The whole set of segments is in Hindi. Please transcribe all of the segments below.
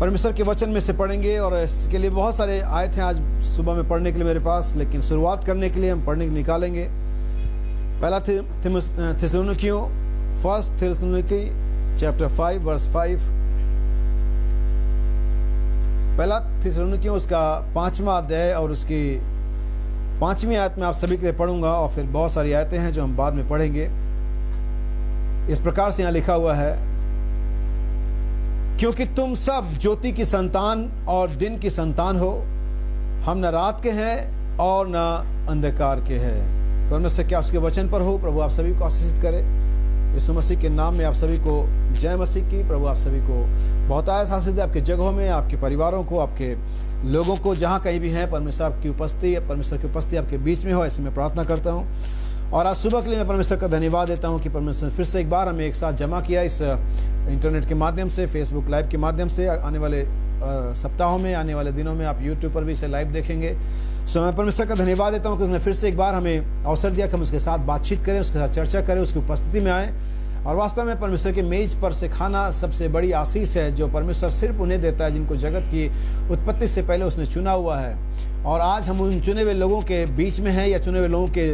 परमेश्वर के वचन में से पढ़ेंगे और इसके लिए बहुत सारे आयत हैं आज सुबह में पढ़ने के लिए मेरे पास, लेकिन शुरुआत करने के लिए हम पढ़ने निकालेंगे पहला थिस्सलुनीकियों, फर्स्ट थिस्सलुनीकी चैप्टर 5 वर्स 5। पहला थिस्सलुनीकियों उसका 5वां अध्याय और उसकी 5वीं आयत में आप सभी के लिए पढ़ूंगा, और फिर बहुत सारी आयतें हैं जो हम बाद में पढ़ेंगे। इस प्रकार से यहाँ लिखा हुआ है, क्योंकि तुम सब ज्योति की संतान और दिन की संतान हो, हम न रात के हैं और न अंधकार के हैं। परमेश्वर क्या उसके वचन पर हो। प्रभु आप सभी को आशीषित करे। यीशु मसीह के नाम में आप सभी को जय मसीह की। प्रभु आप सभी को बहुत आशीष दे, आपके जगहों में, आपके परिवारों को, आपके लोगों को जहाँ कहीं भी हैं। परमेश्वर आपकी उपस्थिति, परमेश्वर की उपस्थिति आपके बीच में हो, ऐसे मैं प्रार्थना करता हूँ। और आज सुबह के लिए मैं परमेश्वर का धन्यवाद देता हूं कि परमेश्वर फिर से एक बार हमें एक साथ जमा किया इस इंटरनेट के माध्यम से, फेसबुक लाइव के माध्यम से। आने वाले सप्ताहों में, आने वाले दिनों में आप यूट्यूब पर भी इसे लाइव देखेंगे। सो मैं परमेश्वर का धन्यवाद देता हूं कि उसने फिर से एक बार हमें अवसर दिया कि हम उसके साथ बातचीत करें, उसके साथ चर्चा करें, उसकी उपस्थिति में आए। और वास्तव में परमेश्वर के मेज पर से खाना सबसे बड़ी आशीष है जो परमेश्वर सिर्फ उन्हें देता है जिनको जगत की उत्पत्ति से पहले उसने चुना हुआ है। और आज हम उन चुने हुए लोगों के बीच में हैं, या चुने हुए लोगों के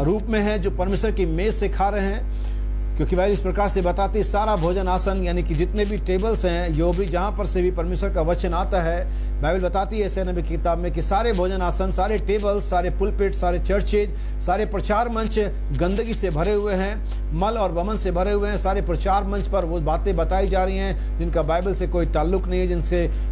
रूप में हैं जो परमेश्वर की मेज से खा रहे हैं। क्योंकि बाइबल इस प्रकार से बताती है, सारा भोजन आसन यानी कि जितने भी टेबल्स हैं, जो भी जहाँ पर से भी परमेश्वर का वचन आता है, बाइबल बताती है यशायाह नबी की किताब में कि सारे भोजन आसन, सारे टेबल, सारे पुलपिट, सारे चर्चेज, सारे प्रचार मंच गंदगी से भरे हुए हैं, मल और वमन से भरे हुए हैं। सारे प्रचार मंच पर वो बातें बताई जा रही हैं जिनका बाइबल से कोई ताल्लुक नहीं है,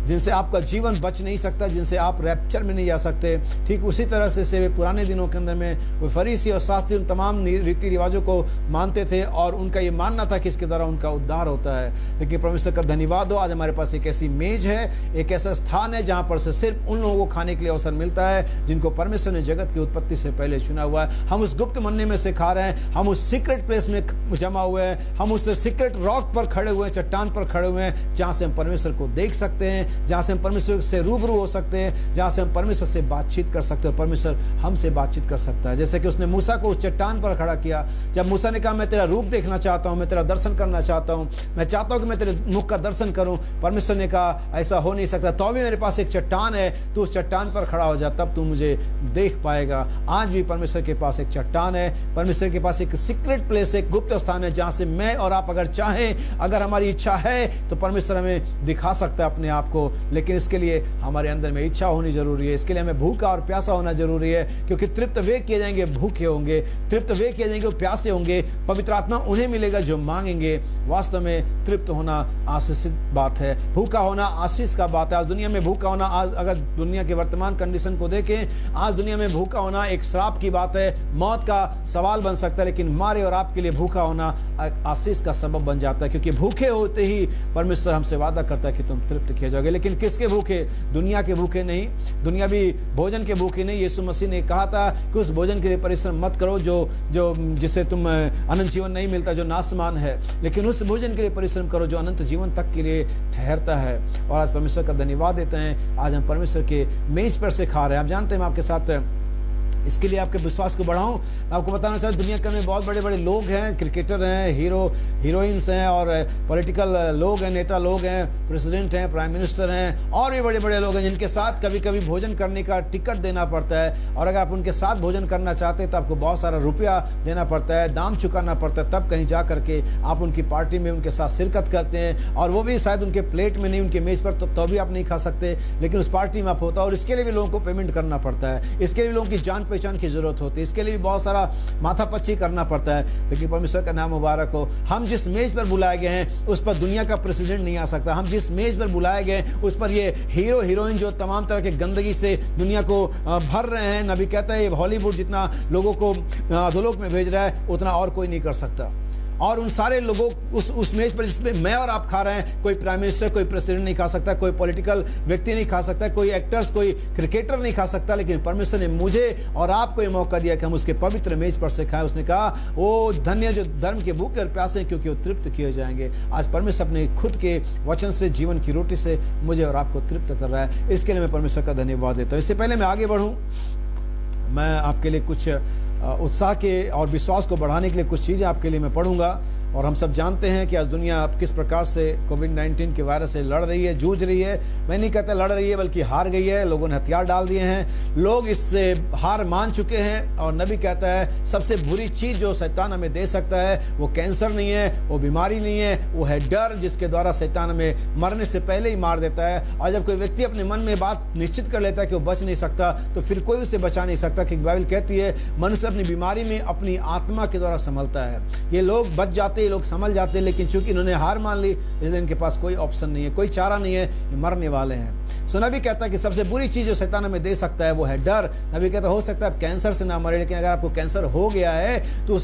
जिनसे आपका जीवन बच नहीं सकता, जिनसे आप रैप्चर में नहीं जा सकते। ठीक उसी तरह से पुराने दिनों के अंदर में वो फरीसी और शास्त्री उन तमाम रीति रिवाजों को मानते थे और उनका ये मानना था कि इसके द्वारा उनका उद्धार होता है। लेकिन परमेश्वर का धन्यवाद हो, आज हमारे पास एक ऐसी मेज है, एक ऐसा स्थान है जहां पर से सिर्फ उन लोगों को खाने के लिए अवसर मिलता है जिनको परमेश्वर ने जगत की उत्पत्ति से पहले चुना हुआ है। हम उस गुप्त मन्ने में से खा रहे हैं, हम उस सीक्रेट प्लेस में जमा हुए हैं, हम उस सीक्रेट रॉक पर खड़े हुए हैं, चट्टान पर खड़े हुए हैं, जहां से हम परमेश्वर को देख सकते हैं, जहां से हम परमेश्वर से रूबरू हो सकते हैं, जहां से हम परमेश्वर से बातचीत कर सकते हैं। परमेश्वर हमसे बातचीत कर सकता है। जैसे कि उसने मूसा को उस चट्टान पर खड़ा किया। जब मूसा ने कहा मैं तेरा रूप देखना चाहता हूं, मैं तेरा दर्शन करना चाहता हूं, मैं चाहता हूं कि मैं तेरे मुख का दर्शन करूं, परमेश्वर ने कहा ऐसा हो नहीं सकता, तो भी मेरे पास एक चट्टान है, तू उस चट्टान पर खड़ा हो जा, तब तू मुझे देख पाएगा। आज भी परमेश्वर के पास एक चट्टान है, परमेश्वर के पास एक सीक्रेट प्लेस, एक गुप्त स्थान है जहां से मैं और आप अगर चाहें, अगर हमारी इच्छा है तो परमेश्वर हमें दिखा सकता है अपने आप को। लेकिन इसके लिए हमारे अंदर में इच्छा होनी जरूरी है, इसके लिए हमें भूखा और प्यासा होना जरूरी है। क्योंकि तृप्त वे किए जाएंगे भूखे होंगे, तृप्त वे किए जाएंगे प्यासे होंगे, पवित्र आत्मा उन्हें मिलेगा जो मांगेंगे। वास्तव में तृप्त होना आशीषित बात है, भूखा होना आशीष का बात है। आज दुनिया में भूखा होना, आज अगर दुनिया के वर्तमान कंडीशन को देखें, आज दुनिया में भूखा होना एक श्राप की बात है, मौत का सवाल बन सकता है। लेकिन हमारे और आपके लिए भूखा होना आशीष का सबब बन जाता है, क्योंकि भूखे होते ही परमेश्वर हमसे वादा करता है कि तुम तृप्त किए जाओगे। लेकिन किसके भूखे? दुनिया के भूखे नहीं, दुनियावी भोजन के भूखे नहीं। यीशु मसीह ने कहा था कि उस भोजन के लिए परिश्रम मत करो जो जिसे तुम अनंत जीवन नहीं मिलता, जो नासमान है, लेकिन उस भोजन के लिए परिश्रम करो जो अनंत जीवन तक के लिए ठहरता है। और आज परमेश्वर का धन्यवाद देते हैं, आज हम परमेश्वर के मेज पर से खा रहे हैं। आप जानते हैं, मैं आपके साथ इसके लिए आपके विश्वास को बढ़ाऊं, मैं आपको बताना चाहता हूं, दुनिया के अंदर बहुत बड़े बड़े लोग हैं, क्रिकेटर हैं, हीरोइंस हैं, और पॉलिटिकल लोग हैं, नेता लोग हैं, प्रेसिडेंट हैं, प्राइम मिनिस्टर हैं, और भी बड़े बड़े लोग हैं जिनके साथ कभी कभी भोजन करने का टिकट देना पड़ता है। और अगर आप उनके साथ भोजन करना चाहते हैं तो आपको बहुत सारा रुपया देना पड़ता है, दाम चुकाना पड़ता है, तब कहीं जा करके आप उनकी पार्टी में उनके साथ शिरकत करते हैं। और वो भी शायद उनके प्लेट में नहीं, उनके मेज पर तो भी आप नहीं खा सकते, लेकिन उस पार्टी में आप होता है। और इसके लिए भी लोगों को पेमेंट करना पड़ता है, इसके लिए भी लोगों की जान पहचान की जरूरत होती है, इसके लिए भी बहुत सारा माथापच्ची करना पड़ता है। लेकिन परमेश्वर का नाम मुबारक हो, हम जिस मेज पर बुलाए गए हैं उस पर दुनिया का प्रेसिडेंट नहीं आ सकता। हम जिस मेज पर बुलाए गए उस पर ये हीरो हीरोइन जो तमाम तरह के गंदगी से दुनिया को भर रहे हैं, नबी कहता है हॉलीवुड जितना लोगों को अधोलोक में भेज रहा है उतना और कोई नहीं कर सकता। और उन सारे लोगों उस मेज पर जिसमें मैं और आप खा रहे हैं, कोई प्राइम मिनिस्टर, कोई प्रेसिडेंट नहीं खा सकता, कोई पॉलिटिकल व्यक्ति नहीं खा सकता, कोई एक्टर्स, कोई क्रिकेटर नहीं खा सकता। लेकिन परमेश्वर ने मुझे और आपको ये मौका दिया कि हम उसके पवित्र मेज पर से खाएं। उसने कहा वो धन्य जो धर्म के भूखे और प्यासे हैं, क्योंकि वो तृप्त किए जाएंगे। आज परमेश्वर अपने खुद के वचन से, जीवन की रोटी से मुझे और आपको तृप्त कर रहा है। इसके लिए मैं परमेश्वर का धन्यवाद देता हूँ। इससे पहले मैं आगे बढ़ूँ, मैं आपके लिए कुछ उत्साह के और विश्वास को बढ़ाने के लिए कुछ चीज़ें आपके लिए मैं पढ़ूंगा। और हम सब जानते हैं कि आज दुनिया अब किस प्रकार से कोविड-19 के वायरस से लड़ रही है, जूझ रही है। मैं नहीं कहता लड़ रही है, बल्कि हार गई है। लोगों ने हथियार डाल दिए हैं, लोग इससे हार मान चुके हैं। और नबी कहता है सबसे बुरी चीज़ जो शैतान हमें दे सकता है वो कैंसर नहीं है, वो बीमारी नहीं है, वो है डर, जिसके द्वारा शैतान हमें मरने से पहले ही मार देता है। और जब कोई व्यक्ति अपने मन में बात निश्चित कर लेता है कि वो बच नहीं सकता, तो फिर कोई उसे बचा नहीं सकता। क्योंकि बाइबल कहती है मनुष्य अपनी बीमारी में अपनी आत्मा के द्वारा संभलता है। ये लोग बच जाते, ये लोग संभल जाते, लेकिन चूंकि इन्होंने हार मान ली, इसलिए इनके पास कोई ऑप्शन नहीं है, कोई चारा नहीं है, ये मरने वाले हैं। सो नबी कहता है कि सबसे बुरी चीज जो शैतान हमें दे सकता है वो है डर। नबी कहता हो सकता है आप कैंसर से ना मरे, लेकिन अगर आपको कैंसर हो गया है तो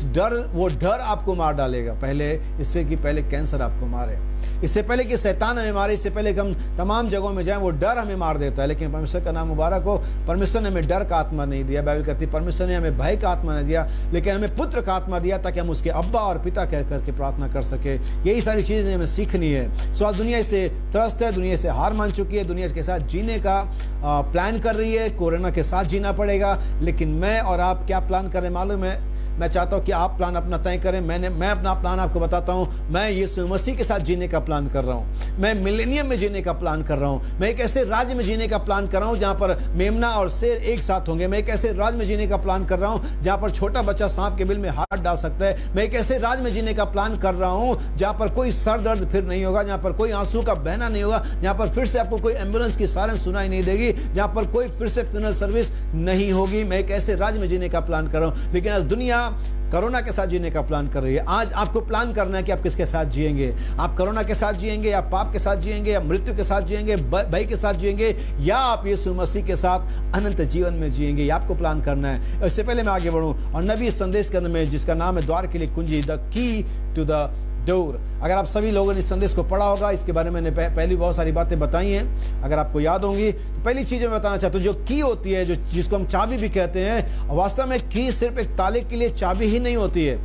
वो डर आपको मार डालेगा, पहले इससे कि पहले कैंसर आपको मारे, इससे पहले कि शैतान हमें मारे, इससे पहले कि हम तमाम जगहों में जाएं, वो डर हमें मार देता है। लेकिन परमेश्वर का नाम मुबारक हो, परमेश्वर ने हमें डर का आत्मा नहीं दिया। बाइबल कहती है परमेश्वर ने हमें भय का आत्मा नहीं दिया, लेकिन हमें पुत्र का आत्मा दिया, ताकि हम उसके अब्बा और पिता कह करके प्रार्थना कर सके। यही सारी चीजें हमें सीखनी है। सो आज दुनिया इससे त्रस्त है, दुनिया से हार मान चुकी है, दुनिया के साथ जीने का प्लान कर रही है। कोरोना के साथ जीना पड़ेगा, लेकिन मैं और आप क्या प्लान कर रहे हैं मालूम है? मैं चाहता हूं कि आप प्लान अपना तय करें। मैं अपना प्लान आपको बताता हूं। मैं यीशु मसीह के साथ जीने का प्लान कर रहा हूं। मैं मिलेनियम में जीने का प्लान कर रहा हूं। मैं एक ऐसे राज्य में जीने का प्लान कर रहा हूं जहां पर मेमना और शेर एक साथ होंगे। मैं एक ऐसे राज्य में जीने का प्लान कर रहा हूं जहां पर छोटा बच्चा सांप के बिल में हाथ डाल सकता है। मैं एक ऐसे राज्य में जीने का प्लान कर रहा हूं जहां पर कोई सर दर्द फिर नहीं होगा, जहां पर कोई आंसू का बहना नहीं होगा, जहां पर फिर से आपको कोई एम्बुलेंस की सायरन सुनाई नहीं देगी, जहां पर कोई फिर से फ्यूनरल सर्विस नहीं होगी। मैं एक ऐसे राज्य में जीने का प्लान कर रहा हूं। लेकिन आज दुनिया कोरोना के साथ जीने का प्लान कर रही है। आज आपको प्लान करना है कि आप किसके साथ जिएंगे। आप कोरोना के साथ जिएंगे, या पाप के साथ जिएंगे, या मृत्यु के साथ जिएंगे, भय के साथ जिएंगे, या आप यीशु मसीह के साथ अनंत जीवन में जिएंगे। ये आपको प्लान करना है। इससे पहले मैं आगे बढ़ूं और नबी इस संदेश के अंदर में, जिसका नाम है द्वार के लिए कुंजी, the key to the door. अगर आप सभी लोगों ने इस संदेश को पढ़ा होगा, इसके बारे में मैंने पहली बहुत सारी बातें बताई हैं, अगर आपको याद होंगी। तो पहली चीज मैं बताना चाहता हूँ, जो की होती है, जिसको हम चाबी भी कहते हैं, वास्तव में की सिर्फ एक ताले के लिए चाबी ही नहीं होती है।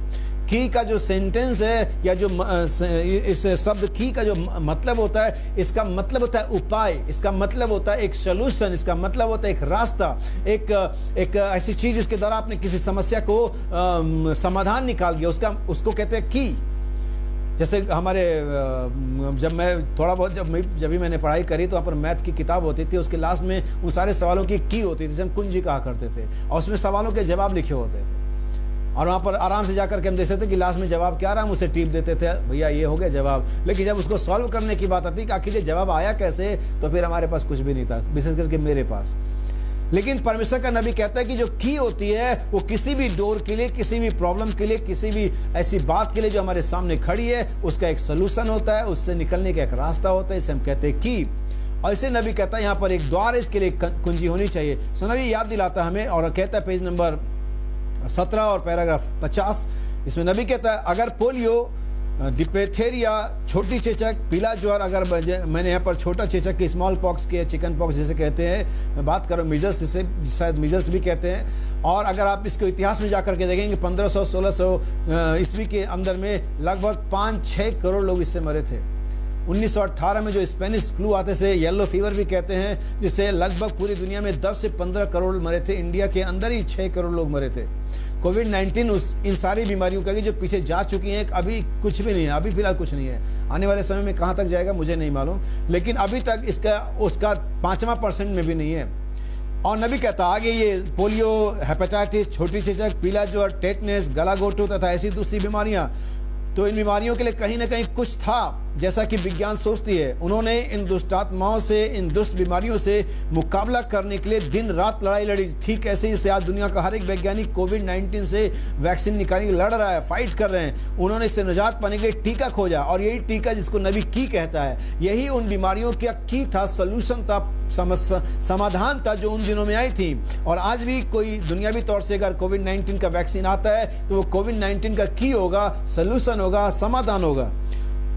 की का जो सेंटेंस है, या जो इस शब्द की का जो मतलब होता है, इसका मतलब होता है उपाय, इसका मतलब होता है एक सोल्यूशन, इसका मतलब होता है एक रास्ता, एक ऐसी चीज जिसके द्वारा आपने किसी समस्या को समाधान निकाल दिया, उसको कहते हैं की। जैसे हमारे जब मैं थोड़ा बहुत जब भी मैंने पढ़ाई करी, तो वहाँ पर मैथ की किताब होती थी, उसके लास्ट में उन सारे सवालों की होती थी, जिसे हम कुंजी कहा करते थे, और उसमें सवालों के जवाब लिखे होते थे। और वहाँ पर आराम से जाकर के हम देखते थे कि लास्ट में जवाब क्या रहा, हम उसे टिप देते थे, भैया ये हो गया जवाब। लेकिन जब उसको सॉल्व करने की बात आती कि आखिर ये जवाब आया कैसे, तो फिर हमारे पास कुछ भी नहीं था, विशेष करके मेरे पास। लेकिन परमेश्वर का नबी कहता है कि जो की होती है, वो किसी भी डोर के लिए, किसी भी प्रॉब्लम के लिए, किसी भी ऐसी बात के लिए जो हमारे सामने खड़ी है, उसका एक सोल्यूशन होता है, उससे निकलने का एक रास्ता होता है, इसे हम कहते हैं की। और इसे नबी कहता है यहाँ पर एक द्वार है, इसके लिए कुंजी होनी चाहिए। सो नबी याद दिलाता है हमें, और कहता है पेज नंबर 17 और पैराग्राफ 50, इसमें नबी कहता है अगर पोलियो, डिप्थेरिया, छोटी चेचक, पीला ज्वर, अगर मैंने यहाँ पर छोटा चेचक की, स्मॉल पॉक्स के, चिकन पॉक्स जिसे कहते हैं, मैं बात करूँ मिजल्स, जिसे शायद मिजल्स भी कहते हैं। और अगर आप इसको इतिहास में जाकर के देखेंगे 1500-1600 ईस्वी के अंदर में लगभग 5-6 करोड़ लोग इससे मरे थे। 1918 में जो स्पेनिश फ्लू आते थे, येलो फीवर भी कहते हैं, जिससे लगभग पूरी दुनिया में 10 से 15 करोड़ मरे थे। इंडिया के अंदर ही 6 करोड़ लोग मरे थे। कोविड-19 इन सारी बीमारियों का जो पीछे जा चुकी हैं, अभी कुछ भी नहीं है, अभी फिलहाल कुछ नहीं है। आने वाले समय में कहाँ तक जाएगा मुझे नहीं मालूम, लेकिन अभी तक उसका 5% में भी नहीं है। और नबी कहता आगे, ये पोलियो, हेपेटाइटिस, छोटी चेचक, पीला ज्वर, टेटनेस, गलाघोटू तथा ऐसी दूसरी बीमारियां, तो इन बीमारियों के लिए कहीं ना कहीं कुछ था, जैसा कि विज्ञान सोचती है। उन्होंने इन दुष्ट आत्माओं से, इन दुष्ट बीमारियों से मुकाबला करने के लिए दिन रात लड़ाई लड़ी। ठीक ऐसे ही से आज दुनिया का हर एक वैज्ञानिक कोविड-19 से वैक्सीन निकालने लड़ रहा है, फाइट कर रहे हैं। उन्होंने इससे निजात पाने के लिए टीका खोजा, और यही टीका जिसको नबी की कहता है, यही उन बीमारियों का की था, सोल्यूशन था, समाधान था, जो उन दिनों में आई थी। और आज भी कोई दुनियावी तौर से अगर कोविड-19 का वैक्सीन आता है, तो वो कोविड-19 का की होगा, सोल्यूशन होगा, समाधान होगा।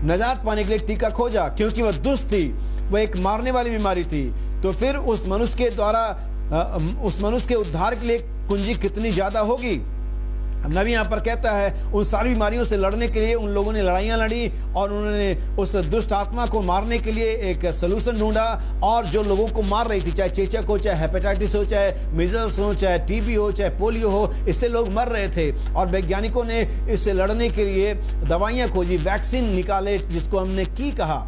नजात पाने के लिए टीका खोजा, क्योंकि वह दुष्ट थी, वह एक मारने वाली बीमारी थी। तो फिर उस मनुष्य के द्वारा, उस मनुष्य के उद्धार के लिए कुंजी कितनी ज्यादा होगी। नबी यहाँ पर कहता है उन सारी बीमारियों से लड़ने के लिए उन लोगों ने लड़ाइयाँ लड़ी और उन्होंने उस दुष्ट आत्मा को मारने के लिए एक सलूशन ढूंढा। और जो लोगों को मार रही थी, चाहे चेचक हो, चाहे हेपेटाइटिस हो, चाहे मिजल्स हो, चाहे टीबी हो, चाहे पोलियो हो, इससे लोग मर रहे थे। और वैज्ञानिकों ने इससे लड़ने के लिए दवाइयाँ खोजी, वैक्सीन निकाले, जिसको हमने की कहा।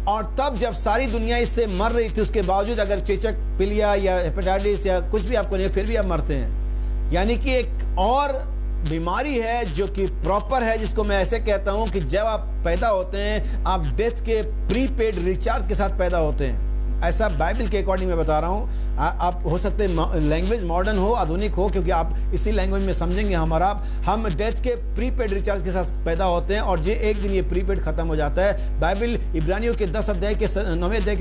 और तब जब सारी दुनिया इससे मर रही थी, उसके बावजूद अगर चेचक पी लिया या हेपेटाइटिस या कुछ भी आपको नहीं, फिर भी आप मरते हैं। यानी कि एक और बीमारी है जो कि प्रॉपर है, जिसको मैं ऐसे कहता हूं कि जब आप पैदा होते हैं, आप डेथ के प्रीपेड रिचार्ज के साथ पैदा होते हैं। ऐसा बाइबल के अकॉर्डिंग मैं बता रहा हूं। आप हो सकते हैं लैंग्वेज मॉडर्न हो, आधुनिक हो, क्योंकि आप इसी लैंग्वेज में समझेंगे हम डेथ के प्रीपेड रिचार्ज के साथ पैदा होते हैं और ये एक दिन ये प्रीपेड खत्म हो जाता है। बाइबल इब्रानियों के 9 अध्याय के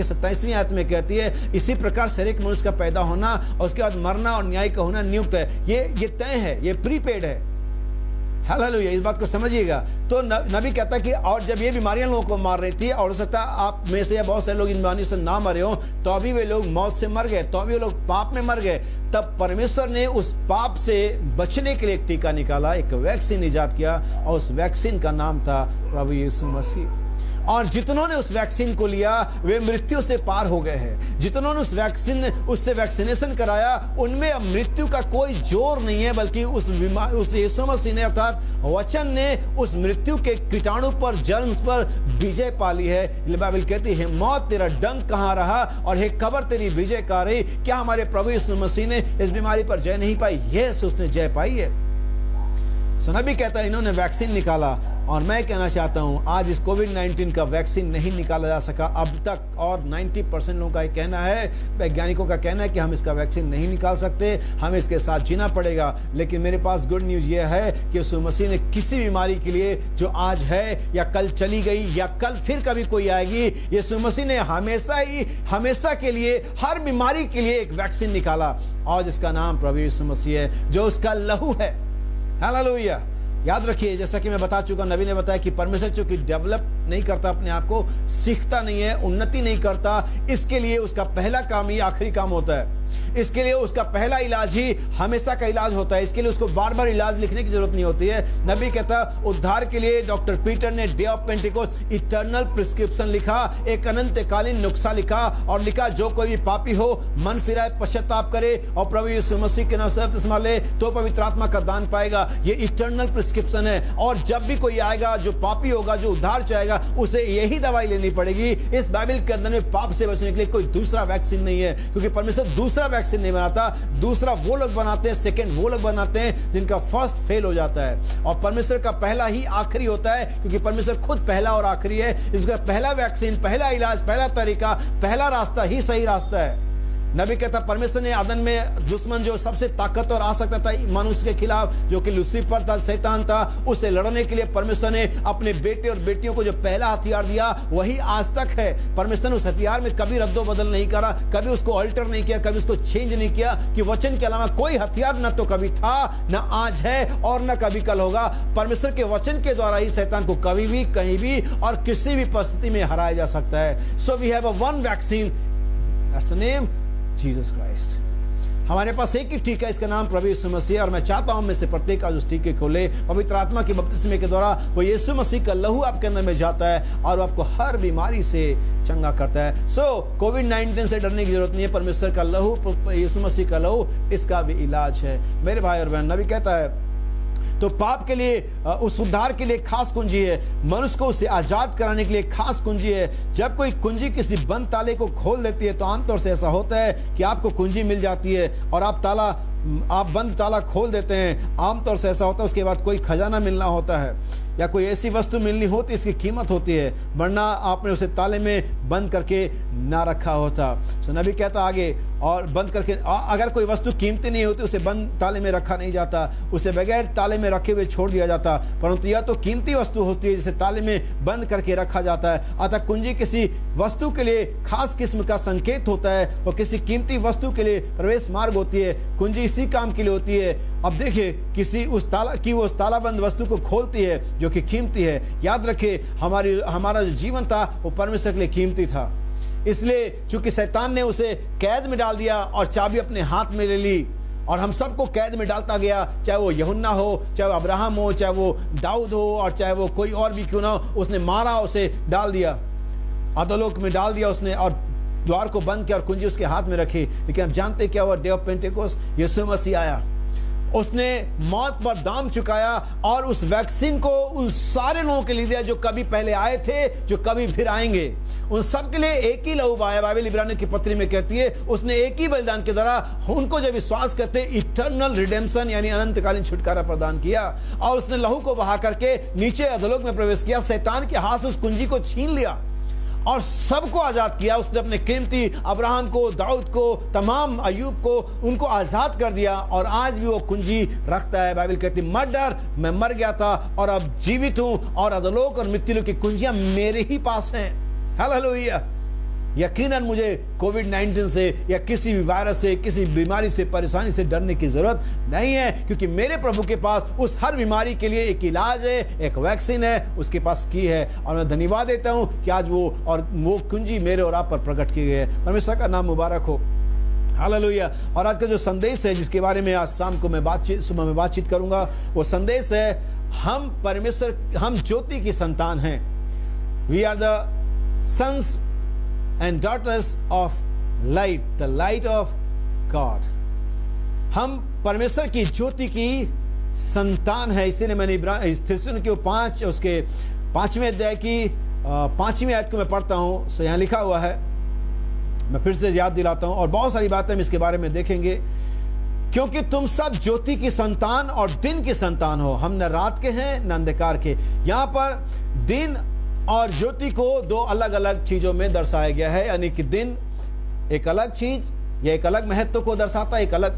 27वीं आयत में कहती है, इसी प्रकार शरीर मनुष्य का पैदा होना और उसके बाद मरना और न्याय का होना नियुक्त है। ये तय है, ये प्रीपेड है। हालेलुया, इस बात को समझिएगा। तो नबी कहता है कि और जब ये बीमारियां लोगों को मार रही थी, और हो सकता है आप में से या बहुत सारे लोग इन बीमारियों से ना मरे हो, तो अभी वे लोग मौत से मर गए, तो अभी वे लोग पाप में मर गए। तब परमेश्वर ने उस पाप से बचने के लिए एक टीका निकाला, एक वैक्सीन इजाद किया, और उस वैक्सीन का नाम था प्रभु यीशु मसीह। और जितनों ने उस वैक्सीन को लिया वे मृत्यु से पार हो गए हैं। जितनों ने उससे वैक्सीनेशन कराया, उनमें अब मृत्यु का कोई जोर नहीं है, बल्कि उस यीशु मसीह ने अर्थात वचन ने उस मृत्यु के कीटाणु पर, जर्म्स पर विजय पा ली है। बाइबल कहती है, मौत तेरा डंक कहाँ रहा और हे कब्र तेरी विजय कहाँ रही। क्या हमारे प्रभु यीशु मसीह ने इस बीमारी पर जय नहीं पाई? यस, उसने जय पाई है। नबी कहता है इन्होंने वैक्सीन निकाला, और मैं कहना चाहता हूं आज इस कोविड-19 का वैक्सीन नहीं निकाला जा सका अब तक। और 90% लोगों का कहना है, वैज्ञानिकों का कहना है कि हम इसका वैक्सीन नहीं निकाल सकते, हमें इसके साथ जीना पड़ेगा। लेकिन मेरे पास गुड न्यूज ये है कि यीशु मसीह ने किसी बीमारी के लिए जो आज है या कल चली गई या कल फिर कभी कोई आएगी, यीशु मसीह ने हमेशा के लिए हर बीमारी के लिए एक वैक्सीन निकाला, और जिसका नाम प्रभु यीशु मसीह है, जो उसका लहू है। हालेलुया। याद रखिए, जैसा कि मैं बता चुका, नबी ने बताया कि परमेश्वर चूंकि डेवलप नहीं करता अपने आप को, सीखता नहीं है, उन्नति नहीं करता, इसके लिए उसका पहला काम ही आखिरी काम होता है। इसके लिए उसका पहला इलाज ही हमेशा का इलाज होता है। इसके लिए उसको बार बार इलाज लिखने की जरूरत नहीं होती है। नबी कहता, उद्धार के लिए डॉक्टर पीटर ने day of Pentecost eternal prescription लिखा, एक अनंतकालीन नुस्खा लिखा, और लिखा जो कोई भी पापी हो मन फिराए, पश्चाताप करे और प्रभु यीशु मसीह के नाम से बपतिस्मा ले, तो पवित्र आत्मा का दान पाएगा। ये इटर्नल प्रिस्क्रिप्शन है। और जब भी कोई आएगा जो पापी होगा, जो उद्धार चाहेगा, उसे यही दवाई लेनी पड़ेगी। इस बाइबल के अंदर में पाप से बचने के लिए कोई दूसरा वैक्सीन नहीं है, क्योंकि परमेश्वर दूसरा वैक्सीन नहीं बनाता। दूसरा वो लोग बनाते हैं, सेकंड वो लोग बनाते हैं जिनका फर्स्ट फेल हो जाता है, और परमेश्वर का पहला ही आखिरी होता है, क्योंकि परमेश्वर खुद पहला और आखिरी है। इसका पहला वैक्सीन, पहला इलाज, पहला तरीका, पहला रास्ता ही सही रास्ता है। नबी कहता, परमेश्वर ने आदम में दुश्मन जो सबसे ताकतवर आ सकता था मनुष्य के खिलाफ, जो कि लूसीफर था, शैतान था, उससे लड़ने के लिए परमेश्वर ने अपने बेटे और बेटियों को जो पहला हथियार दिया, वही आज तक है। परमेश्वर ने उस हथियार में कभी रद्दो बदल नहीं करा, कभी उसको अल्टर नहीं किया, कभी उसको चेंज नहीं किया, कि वचन के अलावा कोई हथियार न तो कभी था, न आज है और न कभी कल होगा। परमेश्वर के वचन के द्वारा ही शैतान को कभी भी, कहीं भी और किसी भी परिस्थिति में हराया जा सकता है। So we have a one vaccine, that's the name Jesus Christ. हमारे पास एक ही टीका, इसका नाम प्रभु यीशु मसीह। और मैं चाहता हूं में से प्रत्येक आज उस टीके को ले, पवित्र आत्मा के बपतिस्मे के द्वारा वो यीशु मसीह का लहू आपके अंदर में जाता है और वो आपको हर बीमारी से चंगा करता है। सो कोविड-19 से डरने की जरूरत नहीं है। परमेश्वर का लहू, यीशु मसीह का लहू, इसका भी इलाज है मेरे भाई और बहन। नबी कहता है, तो पाप के लिए, उस उद्धार के लिए खास कुंजी है, मनुष्य को उसे आजाद कराने के लिए खास कुंजी है। जब कोई कुंजी किसी बंद ताले को खोल देती है, तो आमतौर से ऐसा होता है कि आपको कुंजी मिल जाती है और आप बंद ताला खोल देते हैं। आमतौर से ऐसा होता है, उसके बाद कोई खजाना मिलना होता है या कोई ऐसी वस्तु मिलनी होती, इसकी कीमत होती है, वरना आपने उसे ताले में बंद करके ना रखा होता। सो नबी कहता आगे, और बंद करके, अगर कोई वस्तु कीमती नहीं होती, उसे बंद ताले में रखा नहीं जाता, उसे बगैर ताले में रखे हुए छोड़ दिया जाता। परंतु यह तो कीमती वस्तु होती है जिसे ताले में बंद करके रखा जाता है। अतः कुंजी किसी वस्तु के लिए खास किस्म का संकेत होता है, और किसी कीमती वस्तु के लिए प्रवेश मार्ग होती है। कुंजी इसी काम के लिए होती है। अब देखिए, किसी उस तालाबंद वस्तु को खोलती है जो कि कीमती है। याद रखिए, हमारा जो जीवन था वो परमेश्वर के लिए कीमती था। इसलिए चूंकि शैतान ने उसे कैद में डाल दिया और चाबी अपने हाथ में ले ली, और हम सबको कैद में डालता गया, चाहे वो यूहन्ना हो, चाहे वो अब्राहम हो, चाहे वो दाऊद हो, और चाहे वो कोई और भी क्यों ना हो। उसने मारा, उसे डाल दिया, अधोलोक में डाल दिया उसने, और द्वार को बंद किया और कुंजी उसके हाथ में रखी। लेकिन आप जानते क्या हुआ? डे ऑफ पेंटेकोस्ट, यीशु मसीह आया, उसने मौत पर दाम चुकाया और उस वैक्सीन को उन सारे लोगों के लिए दिया जो कभी पहले आए थे, जो कभी फिर आएंगे। उन सब के लिए एक ही लहू बहाया। बाइबल इब्रानियों की पत्री में कहती है उसने एक ही बलिदान के द्वारा उनको जब विश्वास करते इटर्नल रिडेम्पशन यानी अनंतकालीन छुटकारा प्रदान किया, और उसने लहू को बहा करके नीचे अधोलोक में प्रवेश किया, शैतान के हाथ से उस कुंजी को छीन लिया और सबको आजाद किया। उसने अपने कीमती अब्राहम को, दाऊद को, तमाम अय्यूब को, उनको आजाद कर दिया, और आज भी वो कुंजी रखता है। बाइबल कहती मत डर, मैं मर गया था और अब जीवित हूं, और अधोलोक और मृत्युलोक की कुंजियां मेरे ही पास हैं। हालेलुया। यकीनन मुझे कोविड-19 से या किसी भी वायरस से, किसी बीमारी से, परेशानी से डरने की जरूरत नहीं है, क्योंकि मेरे प्रभु के पास उस हर बीमारी के लिए एक इलाज है, एक वैक्सीन है, उसके पास की है। और मैं धन्यवाद देता हूं कि आज वो कुंजी मेरे और आप पर प्रकट की गई है। परमेश्वर का नाम मुबारक हो। हालेलुया। और आज का जो संदेश है, जिसके बारे में आज शाम को मैं सुबह में बातचीत करूंगा, वो संदेश है हम ज्योति की संतान हैं। We are the sons and daughters of light, the light of God। हम परमेश्वर की ज्योति की संतान है। इसीलिए मैंने थिस्सलुनीकियों 5 उसके 5वें अध्याय की 5वीं आयत को मैं पढ़ता हूं। सो यहां लिखा हुआ है, मैं फिर से याद दिलाता हूं, और बहुत सारी बातें हम इसके बारे में देखेंगे। क्योंकि तुम सब ज्योति की संतान और दिन की संतान हो, हम न रात के हैं न अंधकार के। यहां पर दिन और ज्योति को दो अलग अलग चीजों में दर्शाया गया है, यानी कि दिन एक अलग चीज, यह एक अलग महत्व को दर्शाता है, एक अलग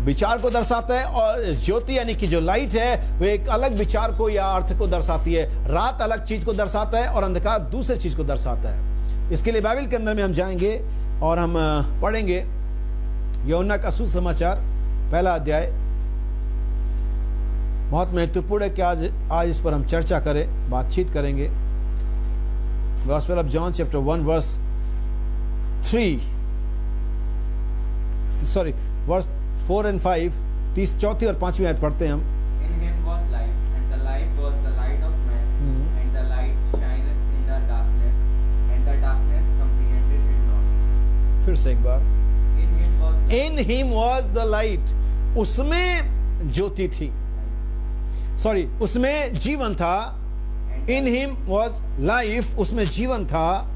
विचार को दर्शाता है, और ज्योति यानी कि जो लाइट है वो एक अलग विचार को या अर्थ को दर्शाती है। रात अलग चीज को दर्शाता है और अंधकार दूसरे चीज को दर्शाता है। इसके लिए बाइबल के अंदर में हम जाएंगे और हम पढ़ेंगे यूहन्ना का सुसमाचार 1 अध्याय। बहुत महत्वपूर्ण है कि आज इस पर हम चर्चा करें, बातचीत करेंगे। Gospel of John chapter 1 verse 4 and 5, 4 और 5वीं आयत पढ़ते हैं हम। In him was life, and the life was the light of man, and the light shineth in the darkness, and the darkness comprehended it not। फिर से एक बार। In him was the light, उसमें ज्योति थी, उसमें जीवन था। In him was life, उसमें जीवन था,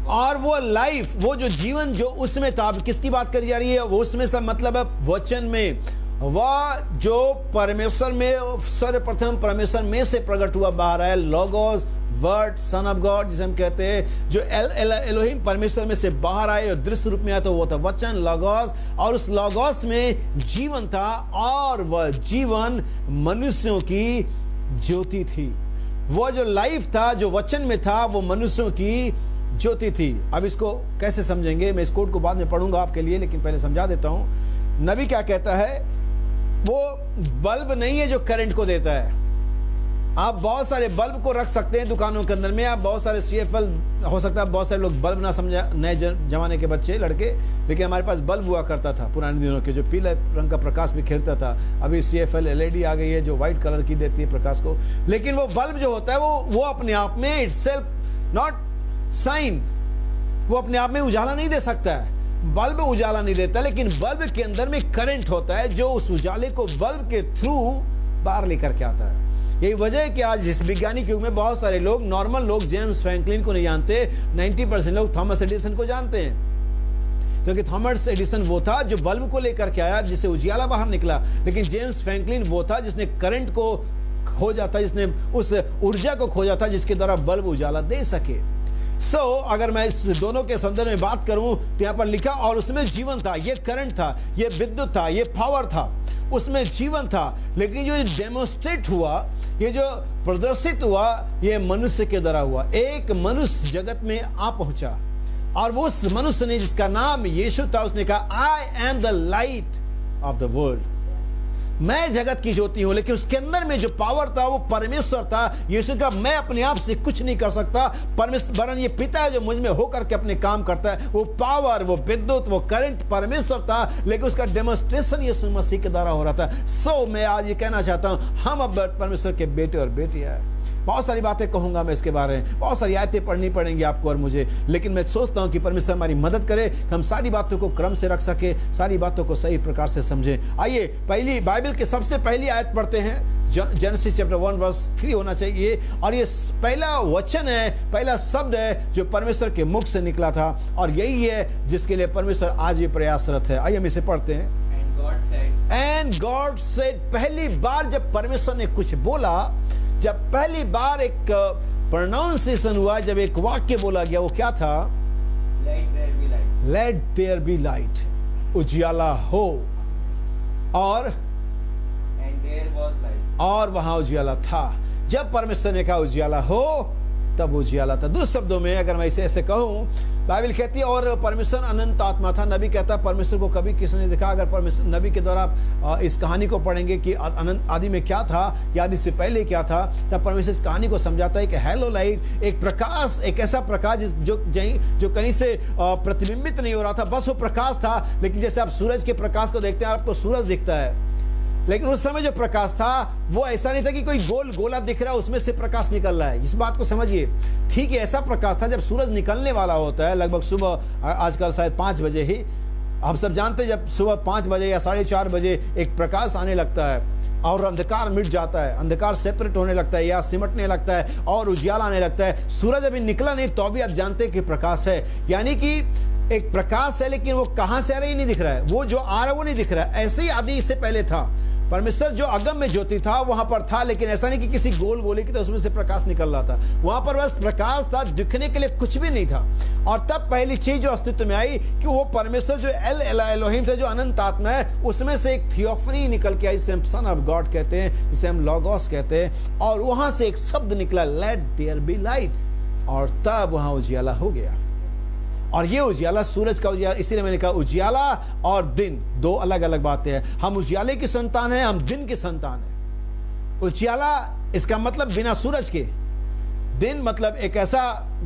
और वो लाइफ, वो जो जीवन जो उसमें था, किसकी बात करी जा रही है? वो उसमें सब मतलब है वचन में, वह जो परमेश्वर में सर्वप्रथम परमेश्वर में से प्रकट हुआ बाहर आया, logos, word, son of God जिसे हम कहते हैं, जो एलोहिम परमेश्वर में से बाहर आए और दृश्य रूप में आया, तो वो था वचन, लोगोस, और उस लोगोस में जीवन था, और वह जीवन मनुष्यों की ज्योति थी। वो जो लाइफ था, जो वचन में था, वो मनुष्यों की ज्योति थी। अब इसको कैसे समझेंगे? मैं इस कोड को बाद में पढ़ूंगा आपके लिए, लेकिन पहले समझा देता हूं। नबी क्या कहता है? वो बल्ब नहीं है जो करंट को देता है। आप बहुत सारे बल्ब को रख सकते हैं दुकानों के अंदर में, आप बहुत सारे CFL, हो सकता है बहुत सारे लोग बल्ब ना समझा, नए जमाने के बच्चे, लड़के, लेकिन हमारे पास बल्ब हुआ करता था पुराने दिनों के, जो पीले रंग का प्रकाश बिखेरता था। अभी CFL LED आ गई है जो व्हाइट कलर की देती है प्रकाश को। लेकिन वो बल्ब जो होता है वो अपने आप में इटसेल्फ नॉट साइन, वो अपने आप में उजाला नहीं दे सकता है। बल्ब उजाला नहीं देता, लेकिन बल्ब के अंदर में करंट होता है जो उस उजाले को बल्ब के थ्रू बाहर लेकर के आता है। यही वजह है कि आज इस वैज्ञानिक युग में बहुत सारे लोग, नॉर्मल लोग, जेम्स फ्रैंकलिन को नहीं जानते, 90% लोग थॉमस एडिसन को जानते हैं, क्योंकि थॉमस एडिसन वो था जो बल्ब को लेकर के आया, जिससे उजियाला बाहर निकला। लेकिन जेम्स फ्रैंकलिन वो था जिसने करंट को खोजा था, जिसने उस ऊर्जा को खोजा था जिसके द्वारा बल्ब उजाला दे सके। अगर मैं इस दोनों के संदर्भ में बात करूं तो यहां पर लिखा, और उसमें जीवन था, ये करंट था, ये विद्युत था, ये पावर था, उसमें जीवन था। लेकिन जो डेमोन्स्ट्रेट हुआ, ये जो प्रदर्शित हुआ, ये मनुष्य के द्वारा हुआ। एक मनुष्य जगत में आ पहुंचा, और वो उस मनुष्य ने, जिसका नाम यीशु था, उसने कहा, I am the light of the world. मैं जगत की ज्योति हूं, लेकिन उसके अंदर में जो पावर था वो परमेश्वर था। यीशु का मैं अपने आप से कुछ नहीं कर सकता, परमेश्वर ये पिता है जो मुझ में होकर के अपने काम करता है। वो पावर, वो विद्युत, वो करंट परमेश्वर था, लेकिन उसका डेमोन्स्ट्रेशन यीशु मसीह के द्वारा हो रहा था। सो मैं आज ये कहना चाहता हूं, हम अब परमेश्वर के बेटे और बेटियां हैं। बहुत सारी बातें कहूंगा मैं इसके बारे में, बहुत सारी आयतें पढ़नी पड़ेंगी आपको और मुझे, लेकिन मैं सोचता हूं कि परमेश्वर हमारी मदद करे कि हम सारी बातों को क्रम से रख सके, सारी बातों को सही प्रकार से समझें। आइए पहली बाइबल के सबसे पहली आयत पढ़ते हैं, जेनेसिस चैप्टर 1 वर्स 3 होना चाहिए। और ये पहला वचन है, पहला शब्द है जो परमेश्वर के मुख से निकला था, और यही है जिसके लिए परमेश्वर आज भी प्रयासरत है। आइए हम इसे पढ़ते हैं। एंड गॉड सेड, पहली बार जब परमेश्वर ने कुछ बोला, जब पहली बार एक प्रोनाउंसिएशन हुआ, जब एक वाक्य बोला गया, वो क्या था? लेट देयर बी लाइट, उजियाला हो, और और वहां उजियाला था। जब परमेश्वर ने कहा उजियाला हो, तब उजियाला था। दूसरे शब्दों में अगर मैं इसे ऐसे कहूं, बाइबल कहती है और परमेश्वर अनंत आत्मा था। नबी कहता है परमेश्वर को कभी किसी ने देखा। अगर परमेश्वर नबी के द्वारा इस कहानी को पढ़ेंगे कि अनंत आदि में क्या था या आदि से पहले क्या था, तब परमेश्वर इस कहानी को समझाता है कि हेलो लाइट, एक प्रकाश, एक ऐसा प्रकाश जो कहीं से प्रतिबिंबित नहीं हो रहा था, बस वो प्रकाश था। लेकिन जैसे आप सूरज के प्रकाश को देखते हैं, आपको सूरज दिखता है, लेकिन उस समय जो प्रकाश था वो ऐसा नहीं था कि कोई गोल गोला दिख रहा है, उसमें से प्रकाश निकल रहा है। इस बात को समझिए। ठीक है, ऐसा प्रकाश था जब सूरज निकलने वाला होता है, लगभग सुबह, आजकल शायद 5 बजे ही, हम सब जानते हैं जब सुबह 5 बजे या 4:30 बजे एक प्रकाश आने लगता है और अंधकार मिट जाता है, अंधकार सेपरेट होने लगता है या सिमटने लगता है और उजियाला आने लगता है। सूरज अभी निकला नहीं तो भी आप जानते हैं कि प्रकाश है, यानी कि एक प्रकाश है, लेकिन वो कहां से आ रहा है नहीं दिख रहा है, वो जो आ रहा है वो नहीं दिख रहा है। ऐसे ही आदि इससे पहले था, परमेश्वर जो अगम में ज्योति था वहां पर था, लेकिन ऐसा नहीं कि किसी गोल गोले की तरह उसमें से प्रकाश निकल रहा था। वहां पर बस प्रकाश था, दिखने के लिए कुछ भी नहीं था। और तब पहली चीज जो अस्तित्व में आई कि वो परमेश्वर जो एलोहिम थे, जो अनंत आत्मा है, उसमें से एक थियोफनी निकल के आई, जिसे हम सन ऑफ गॉड कहते हैं, जिसे हम लोगोस कहते हैं, और वहां से एक शब्द निकला, लेट देयर बी लाइट, और तब वहां उजियाला हो गया। और ये उजियाला सूरज का उजियाला, इसीलिए मैंने कहा उजियाला और दिन दो अलग अलग बातें हैं। हम उजियाले की संतान हैं, हम दिन की संतान हैं। उजियाला इसका मतलब बिना सूरज के, दिन मतलब एक ऐसा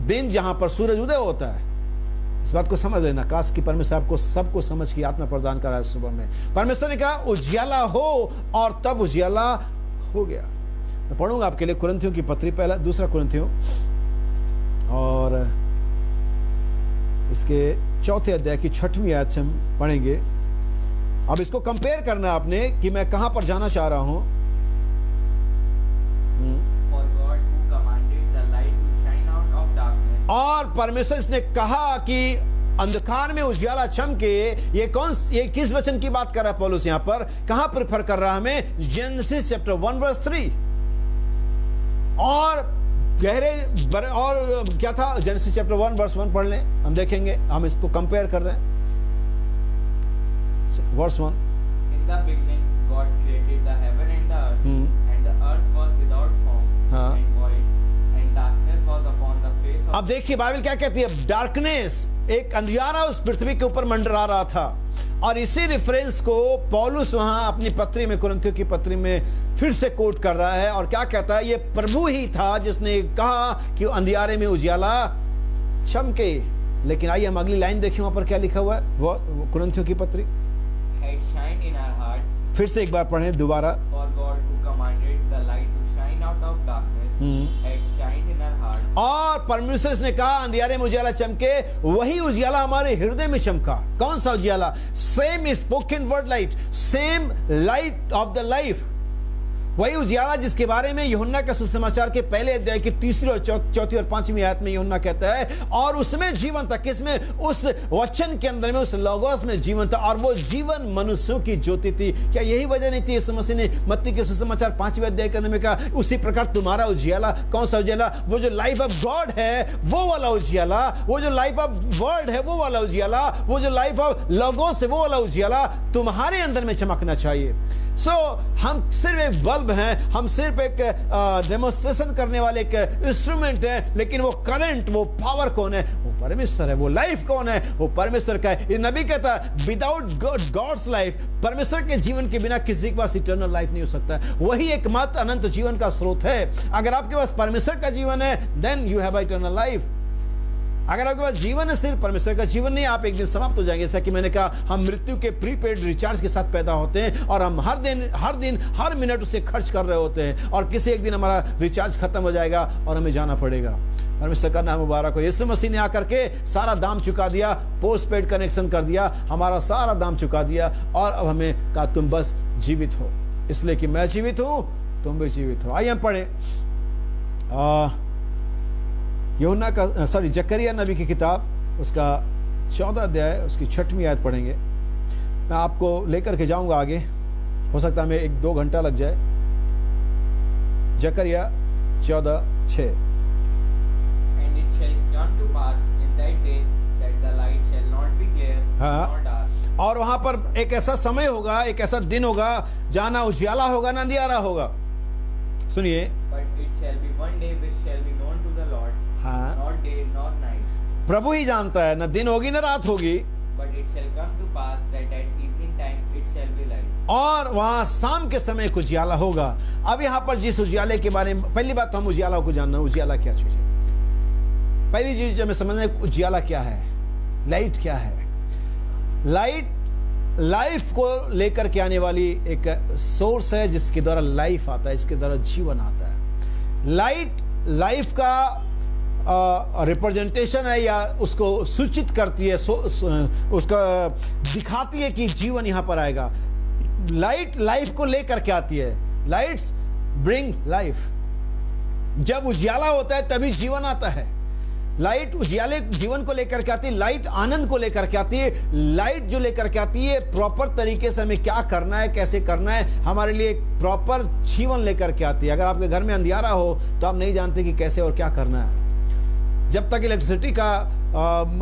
दिन जहां पर सूरज उदय होता है। इस बात को समझ लेना। काश की परमेश्वर आपको सबको समझ की आत्मा प्रदान करा है सुबह में। परमेश्वर ने कहा उजियाला हो, और तब उजियाला हो गया। मैं पढ़ूंगा आपके लिए कुरिन्थियों की पत्री, पहला दूसरा कुरिन्थियों, और इसके 4 अध्याय की 6वीं आयत से हम पढ़ेंगे। अब इसको कंपेयर करना आपने कि मैं कहां पर जाना चाह रहा हूं। और परमेश्वर इसने कहा कि अंधकार में उजियाला चमके। ये किस वचन की बात कर रहा है पौलुस यहां पर, कहां प्रेफर कर रहा है हमें? Genesis chapter 1 verse 3। और गहरे और क्या था? जेनेसिस चैप्टर 1 वर्स 1 पढ़ लें, हम देखेंगे। हम इसको कंपेयर कर रहे हैं। Verse 1, In the beginning God created the heaven and the earth, and the earth was without form and void, and darkness was upon the face of। अब देखिए बाइबल क्या कहती है। डार्कनेस, एक अंधियारा उस पृथ्वी के ऊपर मंडरा रहा था। और इसी रेफरेंस को पौलुस वहां अपनी पत्री में, कुरिन्थियों की पत्री में फिर से कोट कर रहा है। और क्या कहता है? ये प्रभु ही था जिसने कहा कि अंधियारे में उजियाला चमके। लेकिन आइए हम अगली लाइन देखें, वहां पर क्या लिखा हुआ है। वो कुरिन्थियों की पत्री had shined in our hearts। फिर से एक बार पढ़ें दोबारा। For God who commanded the light to shine out of darkness had shined in our hearts। और परमेश्वर ने कहा अंधियारे में उजियाला चमके। वही उजियाला हमारे हृदय में चमका। कौन सा उजियाला? Same spoken word light, same light of the life. वही उजियाला जिसके बारे में यूहन्ना का सुसमाचार के पहले अध्याय की 3री और 4th और 5वीं आयत में यूहन्ना कहता है, और उसमें जीवन था। किसमें? उस वचन के अंदर में, उस लोगोस में जीवन था, और वो जीवन मनुष्यों की ज्योति थी। क्या यही वजह नहीं थी यीशु मसीह ने मत्ती के सुसमाचार 5वें अध्याय के अंदर में कहा, उसी प्रकार तुम्हारा उजियाला? कौन सा उजियाला? वो जो लाइफ ऑफ गॉड है वो वाला उजियाला, वो जो लाइफ ऑफ वर्ड है वो वाला उजियाला, वो जो लाइफ ऑफ लोगोस है वो वाला उजियाला तुम्हारे अंदर में चमकना चाहिए। हम सिर्फ एक बल्ब बल्ब हैं, हम सिर्फ एक डेमोन्स्ट्रेशन करने वाले एक इंस्ट्रूमेंट हैं, लेकिन वो करंट, वो पावर कौन है? वो परमेश्वर है। वो लाइफ कौन है? वो परमेश्वर का है। ये नबी कहता है विदाउट गॉड्स लाइफ, परमेश्वर के जीवन के बिना किसी के पास इटर्नल लाइफ नहीं हो सकता है। वही एकमात्र अनंत जीवन का स्रोत है। अगर आपके पास परमेश्वर का जीवन है, then you have eternal life. अगर आपके पास जीवन है, सिर्फ परमेश्वर का जीवन नहीं, आप एक दिन समाप्त हो जाएंगे। जैसा कि मैंने कहा, हम मृत्यु के प्रीपेड रिचार्ज के साथ पैदा होते हैं और हम हर दिन हर मिनट उसे खर्च कर रहे होते हैं, और किसी एक दिन हमारा रिचार्ज खत्म हो जाएगा और हमें जाना पड़ेगा। परमेश्वर का नाम मुबारक हो। यीशु मसीह ने आकर के सारा दाम चुका दिया, पोस्ट पेड कनेक्शन कर दिया, हमारा सारा दाम चुका दिया, और अब हमें कहा तुम बस जीवित हो, इसलिए कि मैं जीवित हूं, तुम भी जीवित हो। आइए हम पढ़ें जकरिया नबी की किताब, उसका 14 अध्याय, उसकी 6वीं आयत पढ़ेंगे। मैं आपको लेकर के जाऊंगा आगे, हो सकता है हमें 1-2 घंटा लग जाए। जकरिया 14:6। And it shall come to pass in that day that the light shall not be clear nor dark. और वहां पर एक ऐसा समय होगा, एक ऐसा दिन होगा जहां ना उजियाला होगा ना अंधियारा होगा। सुनिए, But it shall be one day which shall be known to the Lord, not day nor night. प्रभु ही जानता है, ना दिन होगी ना रात होगी। But it shall come to pass that at evening time it shall be light. और वहां शाम के समय कुछ उजियाला होगा। अब यहाँ पर जिस उजियाले के बारे में, पहली बात तो हम उजियाला को जानना, उजियाला क्या चीज है। पहली चीज जो हमें समझना है, उजियाला क्या है, लाइट क्या है। लाइट लाइफ को लेकर के आने वाली एक सोर्स है, जिसके द्वारा लाइफ आता है, इसके द्वारा जीवन आता है। लाइट लाइफ का रिप्रेजेंटेशन है, या उसको सूचित करती है, उसका दिखाती है कि जीवन यहां पर आएगा। लाइट लाइफ को लेकर के आती है। Lights bring life. जब उजियाला होता है तभी जीवन आता है। लाइट उजियाले जीवन को लेकर के आती है, लाइट आनंद को लेकर के आती है। लाइट जो लेकर के आती है, प्रॉपर तरीके से हमें क्या करना है, कैसे करना है, हमारे लिए एक प्रॉपर जीवन लेकर के आती है। अगर आपके घर में अंधियारा हो तो आप नहीं जानते कि कैसे और क्या करना है। जब तक इलेक्ट्रिसिटी का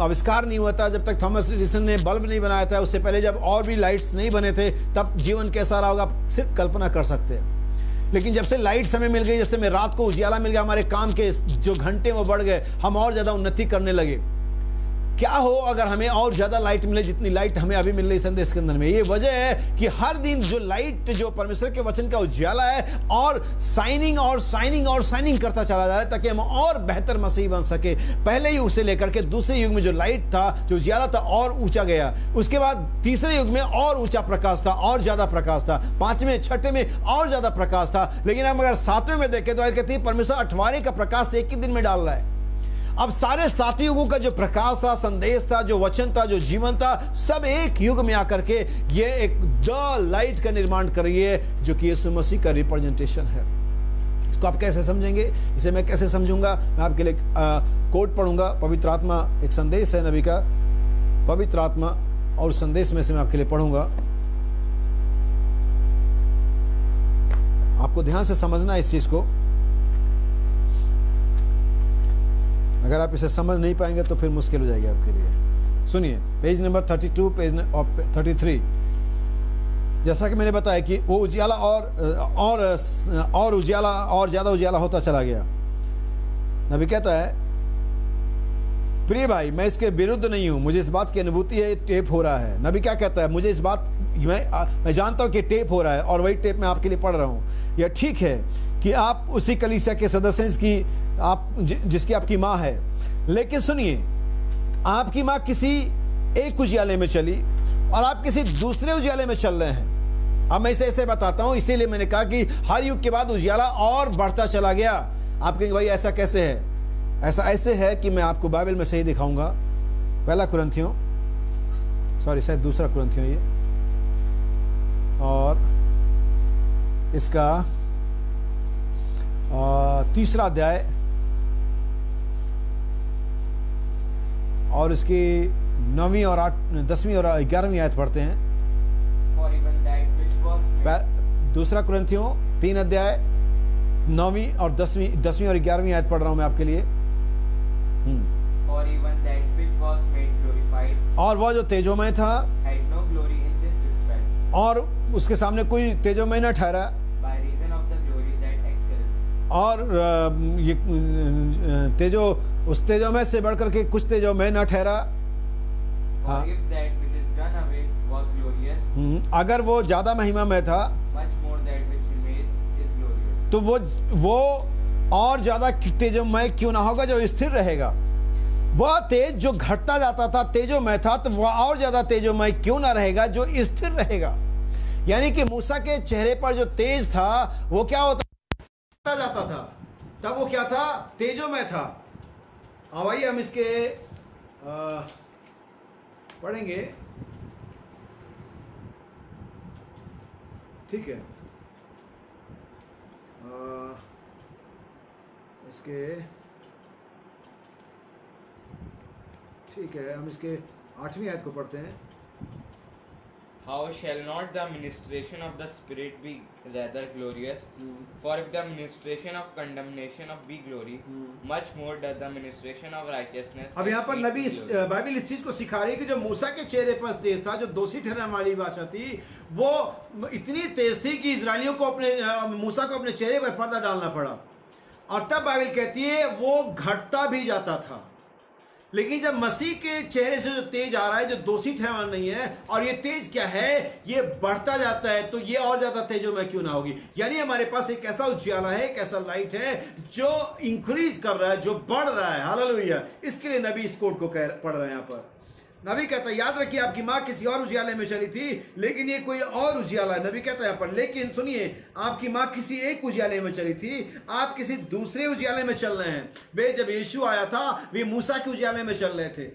आविष्कार नहीं हुआ था, जब तक थॉमस एडिसन ने बल्ब नहीं बनाया था, उससे पहले जब और भी लाइट्स नहीं बने थे, तब जीवन कैसा रहा होगा आप सिर्फ कल्पना कर सकते हैं। लेकिन जब से लाइट्स हमें मिल गई, जब से हमें रात को उजियाला मिल गया, हमारे काम के जो घंटे वो बढ़ गए, हम और ज्यादा उन्नति करने लगे। क्या हो अगर हमें और ज्यादा लाइट मिले, जितनी लाइट हमें अभी मिल रही संदेश के अंदर में। ये वजह है कि हर दिन जो लाइट, जो परमेश्वर के वचन का उजियाला है, और साइनिंग और साइनिंग और साइनिंग करता चला जा रहा है, ताकि हम और बेहतर मसीह बन सके। पहले युग से लेकर के दूसरे युग में जो लाइट था, जो उजियाला था, और ऊंचा गया। उसके बाद तीसरे युग में और ऊंचा प्रकाश था, और ज्यादा प्रकाश था। 5वें 6वें में और ज्यादा प्रकाश था। लेकिन हम अगर 7वें में देखें तो कहती है परमेश्वर 8वां का प्रकाश एक ही दिन में डाल रहा है। अब सारे 7 युगों का जो प्रकाश था, संदेश था, जो वचन था, जो जीवन था, सब एक युग में आकर के ये एक द लाइट का निर्माण कर रही है, जो कि यीशु मसीह का रिप्रेजेंटेशन है। इसको आप कैसे समझेंगे, इसे मैं कैसे समझूंगा? मैं आपके लिए कोट पढ़ूंगा। पवित्र आत्मा, एक संदेश है नबी का, पवित्र आत्मा, और संदेश में से मैं आपके लिए पढ़ूंगा। आपको ध्यान से समझना है इस चीज को। अगर आप इसे समझ नहीं पाएंगे तो फिर मुश्किल हो जाएगी आपके लिए। सुनिए, पेज नंबर 32, पेज 33। जैसा कि मैंने बताया कि वो उजियाला और उजियाला और ज्यादा उजियाला होता चला गया। नबी कहता है, प्रिय भाई, मैं इसके विरुद्ध नहीं हूं, मुझे इस बात की अनुभूति है, टेप हो रहा है। नबी क्या कहता है? मुझे इस बात, मैं जानता हूं कि टेप हो रहा है, और वही टेप मैं आपके लिए पढ़ रहा हूं। यह ठीक है कि आप उसी कलीसिया के सदस्य हैं जिसकी आपकी माँ है, लेकिन सुनिए, आपकी माँ किसी एक उजियाले में चली और आप किसी दूसरे उजियाले में चल रहे हैं। अब मैं इसे ऐसे बताता हूं, इसीलिए मैंने कहा कि हर युग के बाद उजियाला और बढ़ता चला गया। आप कहेंगे भाई ऐसा कैसे है? ऐसा ऐसे है कि मैं आपको बाइबल में सही दिखाऊंगा। पहला कुरिन्थियों, शायद दूसरा कुरिन्थियों ये, और इसका 3रा अध्याय और इसकी 9वीं और 10वीं और 11वीं आयत पढ़ते हैं। दूसरा कुरिन्थियों 3 अध्याय 9वीं और 10वीं और 11वीं आयत पढ़ रहा हूं मैं आपके लिए। और वह जो तेजोमय था had no glory in this respect, और उसके सामने कोई तेजोमय न ठहरा, by reason of the और ये उस तेजोमय से बढ़कर के कुछ तेजोमय न ठहरा। हाँ, For if that which is done away was glorious, अगर वो ज्यादा महिमा में था much more that which remained is glorious. तो वो और ज्यादा तेजोमय क्यों ना होगा जो स्थिर रहेगा। वह तेज जो घटता जाता था तेजोमय था, तो वह और ज्यादा तेजोमय क्यों ना रहेगा जो स्थिर रहेगा। यानी कि मूसा के चेहरे पर जो तेज था वो क्या होता जाता था, तब वो क्या था, तेजोमय था। अब आइए हम इसके पढ़ेंगे, ठीक है। इसके ठीक है, हम इसके 8वीं आयत को पढ़ते हैं। How shall not the ministration of the Spirit be rather glorious? For if the ministration of condemnation of be glory, much more does the ministration of righteousness. अब यहाँ पर नबी बाइबल इस चीज को सिखा रही है कि जो मूसा के चेहरे पर तेज था, जो दोषी ठहराने वाली भाषा थी, वो इतनी तेज थी कि इजरायलियों को मूसा को अपने चेहरे पर पर्दा डालना पड़ा। और तब बाइबल कहती है वो घटता भी जाता था। लेकिन जब मसीह के चेहरे से जो तेज आ रहा है, जो दोषी ठहराना नहीं है, और ये तेज क्या है, ये बढ़ता जाता है, तो ये और ज्यादा तेजोमय क्यों ना होगी। यानी हमारे पास एक ऐसा उजाला है, एक ऐसा लाइट है जो इंक्रीज कर रहा है, जो बढ़ रहा है। हालेलुया। इसके लिए नबी इस कोड को पढ़ रहे हैं। यहाँ पर नबी कहता है, याद रखिए आपकी माँ किसी और उजियाले में चली थी, लेकिन ये कोई और उजियाला है। नबी कहता है यहाँ पर, लेकिन सुनिए, आपकी माँ किसी एक उजियाले में चली थी, आप किसी दूसरे उजियाले में चल रहे हैं। वे जब यीशु आया था वे मूसा के उजियाले में चल रहे थे,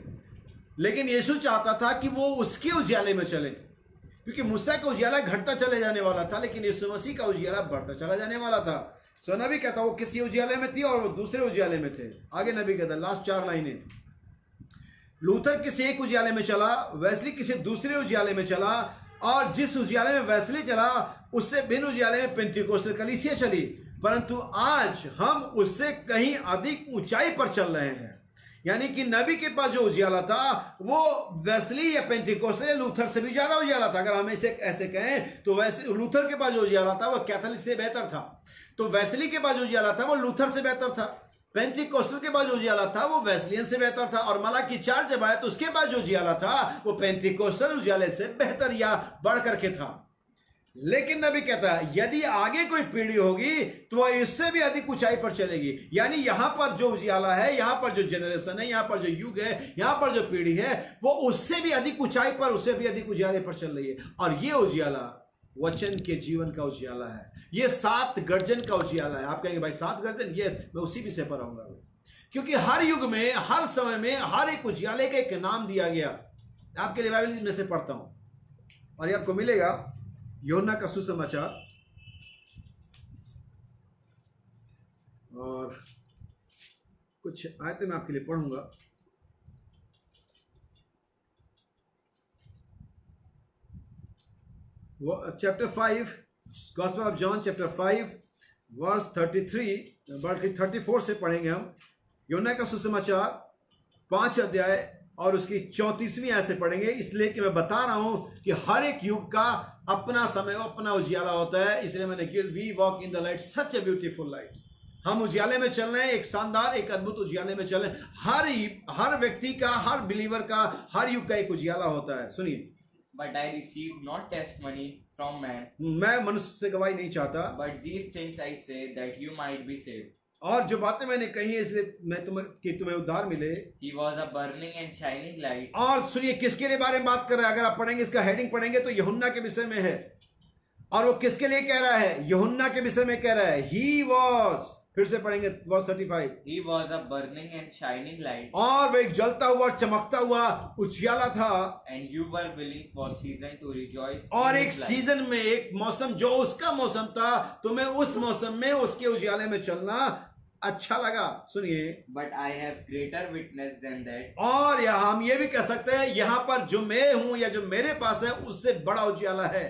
लेकिन यीशु चाहता था कि वो उसके उजियाले में चले, क्योंकि मूसा का उजियाला घटता चले जाने वाला था, लेकिन यीशु मसीह का उजियाला बढ़ता चला जाने वाला था। सो नबी कहता वो किसी उजियाले में थी और वो दूसरे उजियाले में थे। आगे नबी कहता, लास्ट 4 लाइनें, लूथर किसी एक उजियाले में चला, वेस्ली किसी दूसरे उजियाले में चला, और जिस उजियाले में वेस्ली चला उससे भिन्न उजियाले में पेंटिकोस्टल कलीसिया चली। परंतु आज हम उससे कहीं अधिक ऊंचाई पर चल रहे हैं। यानी कि नबी के पास जो उजियाला था वो वेस्ली या पेंटिकोस्टल या लूथर से भी ज्यादा उजियाला था। अगर हम इसे ऐसे कहें तो वैसे लूथर के पास जो उजियाला था वो कैथोलिक से बेहतर था, तो वेस्ली के पास जो उजियाला था वो लूथर से बेहतर था। पेंटिकोस्टल के बाद जो उजियाला था वो वेस्लियन से बेहतर था, और मलाकी 4 जब आया तो उसके बाद जो उजियाला था वो पेंटिकोस्टल उजियाले से बेहतर या बढ़ करके था। लेकिन नबी कहता है यदि आगे कोई पीढ़ी होगी तो वह इससे भी अधिक ऊंचाई पर चलेगी। यानी यहां पर जो उजियाला है, यहां पर जो जनरेशन है, यहां पर जो युग है, यहां पर जो पीढ़ी है, वो उससे भी अधिक ऊंचाई पर, उससे भी अधिक उजियाले पर चल रही है। और ये उजियाला वचन के जीवन का उजियाला है, ये 7 गर्जन का उजियाला है। आप कहेंगे भाई 7 गर्जन, ये मैं उसी विषय पर आऊंगा, क्योंकि हर युग में, हर समय में, हर एक उजियाले का एक नाम दिया गया। आपके लिए बाइबल में से पढ़ता हूं, और ये आपको मिलेगा यूहन्ना का सुसमाचार, और कुछ आयतें मैं आपके लिए पढ़ूंगा। Chapter 5, gospel of John chapter 5 verse 33 बल्कि 34 से पढ़ेंगे हम। यूहन्ना का सुसमाचार 5 अध्याय और उसकी 34वीं आयत से पढ़ेंगे, इसलिए कि मैं बता रहा हूं कि हर एक युग का अपना समय, अपना उजियाला होता है। इसलिए मैंने कि we walk in the light, such a beautiful light. हम उजियाले में चल रहे हैं, एक शानदार, एक अद्भुत उजियाले में चल रहे हैं। हर व्यक्ति का, हर बिलीवर का, हर युग का एक उजियाला होता है। सुनिए, But I receive not testimony from man. मैं मनुष्य से गवाही नहीं चाहता, But these things I say that you might be saved. और जो बातें मैंने कही है इसलिए मैं तुम्हें उद्धार मिले। He was a burning and shining light. और सुनिए किसके लिए बारे में बात कर रहा है। अगर आप पढ़ेंगे, इसका हेडिंग पढ़ेंगे तो यूहन्ना के विषय में है, और वो किसके लिए कह रहा है, यूहन्ना के विषय में कह रहा है। ही वॉज, फिर से पढ़ेंगे verse 35, He was a burning and shining light. और वो एक जलता हुआ, चमकता हुआ उजियाला था, And you were willing for season to rejoice. और in एक his light. सीजन में, एक मौसम जो उसका मौसम था, तुम्हें उस मौसम में उसके उजियाले में चलना अच्छा लगा। सुनिए, But I have greater witness than that. और यहाँ हम ये भी कह सकते हैं, यहां पर जो मैं हूं या जो मेरे पास है उससे बड़ा उजियाला है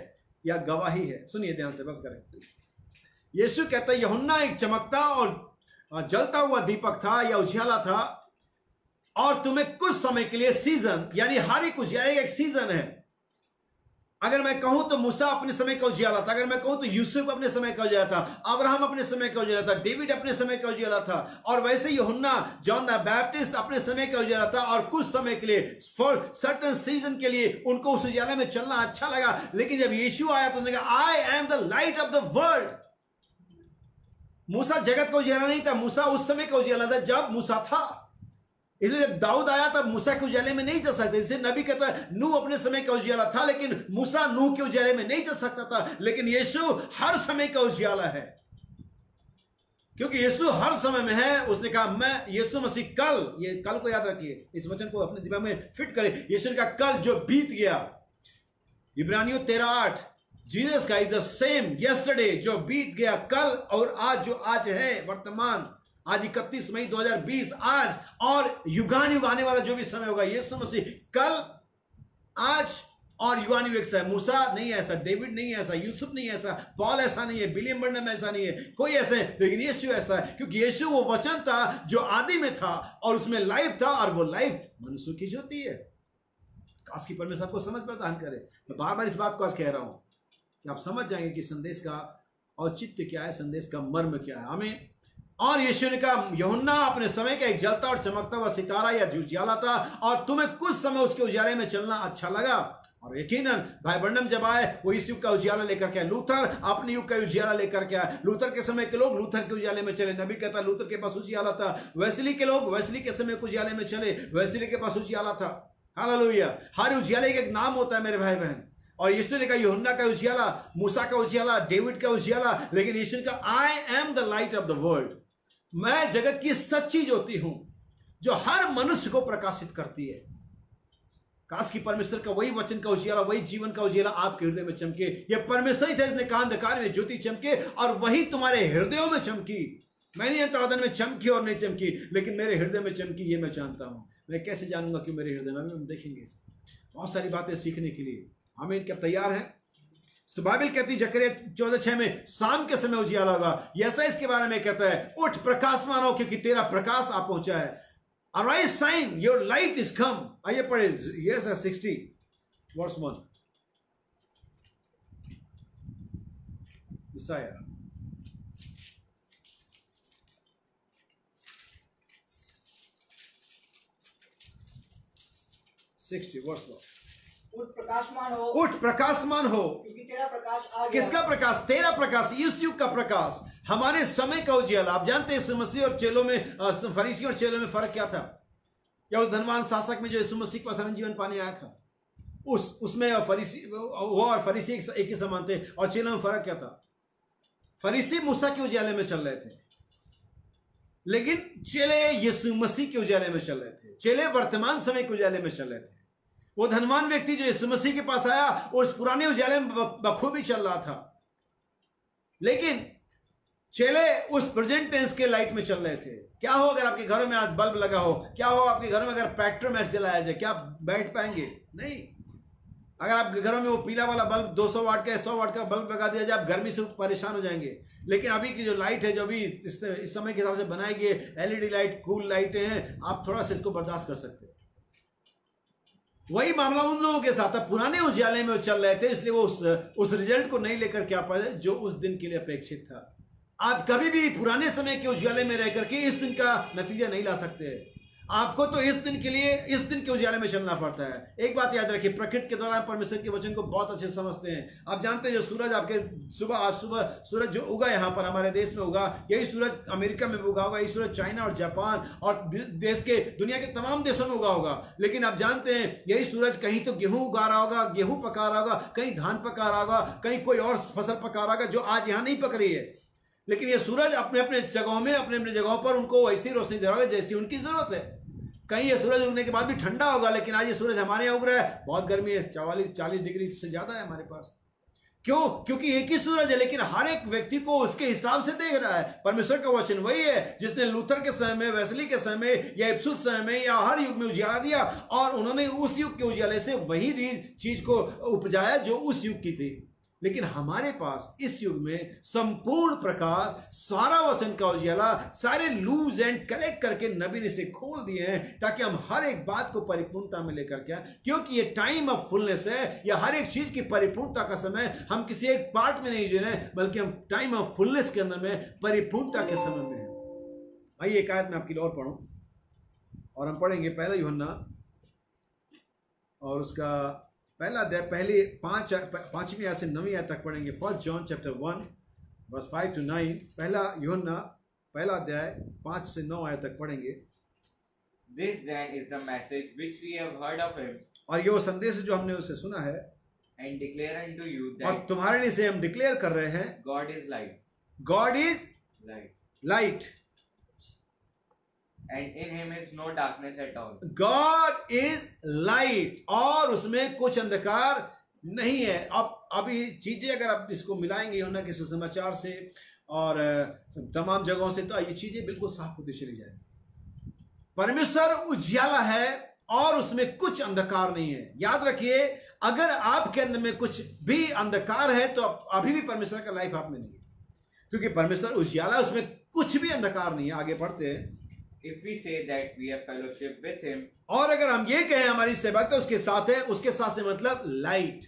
या गवाही है। सुनिए ध्यान से, बस करें। यीशु कहता है यूहन्ना एक चमकता और जलता हुआ दीपक था या उजियाला था, और तुम्हें कुछ समय के लिए, सीजन यानी हर एक उजियाले का एक सीजन है। अगर मैं कहूं तो मूसा अपने समय का उजियाला था, अगर मैं कहूं तो यूसुफ अपने समय का उजियाला था, अब्राहम अपने समय का उजियाला था, डेविड अपने समय का उजियाला था, और वैसे यूहन्ना जॉन द बैप्टिस्ट अपने समय का उजियाला था। और कुछ समय के लिए, फॉर सर्टेन सीजन के लिए उनको उस उजियाले में चलना अच्छा लगा। लेकिन जब यीशु आया तो उन्होंने कहा I am the light of the world. मूसा जगत का उजियाला नहीं था, मूसा उस समय का उजियाला था जब मूसा था। इसलिए जब दाऊद आया तब मूसा के उजियाले में नहीं चल सकते। जैसे नबी कहता है नूह अपने समय का उजियाला था, लेकिन मूसा नूह के उजियाले में नहीं चल सकता था। लेकिन यीशु हर समय का उजियाला है, क्योंकि यीशु हर समय में है। उसने कहा मैं यीशु मसीह कल, ये कल को याद रखिए, इस वचन को अपने दिमाग में फिट करें। यीशु ने कहा कल जो बीत गया, इब्रानियों 13:8, जीसस का इज द सेम यस्टरडे, जो बीत गया कल और आज, जो आज है वर्तमान, आज 31 मई 2020, आज और युगान युग आने वाला जो भी समय होगा, यीशु मसीह कल, आज और युगान युग ऐसा है। मूसा नहीं है ऐसा, डेविड नहीं है ऐसा, यूसुफ नहीं है ऐसा, पॉल ऐसा नहीं है, विलियम बर्नम ऐसा नहीं है, कोई ऐसा है, लेकिन यीशु ऐसा है। क्योंकि यीशु वो वचन था जो आदि में था और उसमें लाइफ था, और वो लाइफ मनुष्य की ज्योति है। काश की परमेश्वर आपको समझ प्रदान करे। मैं बार बार इस बात को आज कह रहा हूं कि आप समझ जाएंगे कि संदेश का औचित्य क्या है, संदेश का मर्म क्या है। हमें और यीशु ने कहा यूहन्ना अपने समय का एक जलता और चमकता हुआ सितारा या उजियाला था, और तुम्हें कुछ समय उसके उजियाले में चलना अच्छा लगा। और यकीनन भाई बर्नम जब आए वो इस युग का उजियाला लेकर के आए, लूथर अपने युग का उजियाला लेकर के आए। लूथर के समय के लोग लूथर के उजियाले में चले। नबी कहता लूथर के पास उजियाला था। वेस्ली के लोग वेस्ली के समय के उजियाले में चले, वेस्ली के पास उजियाला था। हालेलुया। हर उजियाले का एक नाम होता है मेरे भाई बहन। और यीशु ने कहा यूहन्ना का उजियाला, मूसा का उजियाला, डेविड का उजियाला, लेकिन यीशु ने कहा I am the light of the world. मैं जगत की सच्ची ज्योति हूं जो हर मनुष्य को प्रकाशित करती है। काश की परमेश्वर का वही वचन का उजियाला, वही जीवन का उजियाला आपके हृदय में चमके। यह परमेश्वर ही था जिसने कहा अंधकार में ज्योति चमके, और वही तुम्हारे हृदयों में चमकी। मैं नहीं जानता उदन में चमकी और नहीं चमकी, लेकिन मेरे हृदय में चमकी, ये मैं जानता हूं। मैं कैसे जानूंगा कि मेरे हृदय में, हम देखेंगे बहुत सारी बातें सीखने के लिए। हमें क्या तैयार है? बाइबल कहती जकरिया 14:6 में शाम के समय उजियाला होगा। ऐसा इसके बारे में कहता है उठ प्रकाशमान हो क्योंकि तेरा प्रकाश आ पहुंचा है। Arise, shine, your light is come. आइए पढ़े यस 60 वर्स 1। Isaiah 60 verse 1। उठ प्रकाशमान हो, उठ प्रकाशमान हो क्योंकि तेरा प्रकाश आ गया। किसका प्रकाश? तेरा प्रकाश, इस युग का प्रकाश, हमारे समय का उजियाला। आप जानते हैं यीशु मसीह और चेलों में, फरीसी और चेलों में फर्क क्या था? या उस धनवान शासक में जो यीशु मसीह को अनंत जीवन पाने आया था, उसमें फरीसी वो और फरीसी एक ही समान थे, और चेलों में फर्क क्या था? फरीसी मूसा के उजियाले में चल रहे थे, लेकिन चेले यीशु मसीह के उजियाले में चल रहे थे। चेले वर्तमान समय के उजियाले में चल रहे थे। वो धनवान व्यक्ति जो यीशु मसीह के पास आया और उस पुराने उजियाले में बखूबी चल रहा था, लेकिन चेले उस प्रेजेंट टेंस के लाइट में चल रहे थे। क्या हो अगर आपके घरों में आज बल्ब लगा हो? क्या हो आपके घरों में अगर पेट्रोमैक्स जलाया जाए? क्या आप बैठ पाएंगे? नहीं। अगर आपके घरों में वो पीला वाला बल्ब 200 वाट का 100 वाट का बल्ब लगा दिया जाए, आप गर्मी से परेशान हो जाएंगे। लेकिन अभी की जो लाइट है, जो अभी इस समय के हिसाब से बनाई गई एलईडी लाइट, कूल लाइटें हैं, आप थोड़ा सा इसको बर्दाश्त कर सकते हैं। वही मामला उन लोगों के साथ था, पुराने उजियाले में चल रहे थे, इसलिए वो उस रिजल्ट को नहीं लेकर के आ पाए जो उस दिन के लिए अपेक्षित था। आप कभी भी पुराने समय के उजियाले में रह करके इस दिन का नतीजा नहीं ला सकते। आपको तो इस दिन के लिए, इस दिन के उजियाले में चलना पड़ता है। एक बात याद रखिए, प्रकृति के दौरान परमेश्वर के वचन को बहुत अच्छे से समझते हैं। आप जानते हैं जो सूरज आपके सुबह, आज सुबह सूरज जो उगा यहाँ पर हमारे देश में उगा, यही सूरज अमेरिका में भी उगा होगा, यही सूरज चाइना और जापान और देश के, दुनिया के तमाम देशों में उगा होगा। लेकिन आप जानते हैं यही सूरज कहीं तो गेहूं उगा रहा होगा, गेहूं पका रहा होगा, कहीं धान पका रहा होगा, कहीं कोई और फसल पका रहा होगा जो आज यहाँ नहीं पक रही है। लेकिन ये सूरज अपने अपने जगहों में, अपने अपने जगहों पर उनको वैसी रोशनी दे रहा होगा जैसी उनकी जरूरत है। कहीं ये सूरज उगने के बाद भी ठंडा होगा, लेकिन आज ये सूरज हमारे यहाँ उग रहा है, बहुत गर्मी है, 40 डिग्री से ज्यादा है हमारे पास। क्यों? क्योंकि एक ही सूरज है, लेकिन हर एक व्यक्ति को उसके हिसाब से देख रहा है। परमेश्वर का वचन वही है जिसने लूथर के समय में, वेस्ली के समय में, या इप्सुस समय में, या हर युग में उजियाला दिया, और उन्होंने उस युग के उजियाले से वही चीज को उपजाया जो उस युग की थी। लेकिन हमारे पास इस युग में संपूर्ण प्रकाश, सारा वचन का उजियाला, सारे लूज एंड कलेक्ट करके नबी ने इसे खोल दिए हैं ताकि हम हर एक बात को परिपूर्णता में लेकर के आएं। क्योंकि ये टाइम ऑफ फुलनेस है, या हर एक चीज की परिपूर्णता का समय। हम किसी एक पार्ट में नहीं जी रहे हैं, बल्कि हम टाइम ऑफ फुलनेस के अंदर में, परिपूर्णता के समय में है। आइए एक आयत में आपकी और पढ़ूं, और हम पढ़ेंगे पहला यूहन्ना और उसका पहला अध्याय, पहले 5वीं आयत से 9वीं आयत तक पढ़ेंगे। 1 जॉन चैप्टर 1 वर्स 5 to 9। पहला यूहन्ना पहला अध्याय 5 से 9 आयत तक पढ़ेंगे। This then is the message which we have heard of him और ये वो संदेश है जो हमने उसे सुना है, and declare unto you और that तुम्हारे लिए से हम डिक्लेयर कर रहे हैं, God is light, God is light, light, and in him is no darkness at all. God is light, और उसमें कुछ अंधकार नहीं है। अब अभी चीजें अगर आप इसको मिलाएंगे यूहन्ना के सुसमाचार से और तमाम जगहों से, तो ये चीजें बिल्कुल साफ होती चली जाएंगी। परमेश्वर उजियाला है और उसमें कुछ अंधकार नहीं है। याद रखिए, अगर आपके अंदर में कुछ भी अंधकार है तो अभी भी परमेश्वर का लाइफ आप में नहीं है, क्योंकि परमेश्वर उजियाला, उसमें कुछ भी अंधकार नहीं है। आगे पढ़ते हैं। If we say that we have fellowship with him, और अगर हम ये कहें हमारी सहभागिता उसके साथ है, उसके साथ से मतलब लाइट,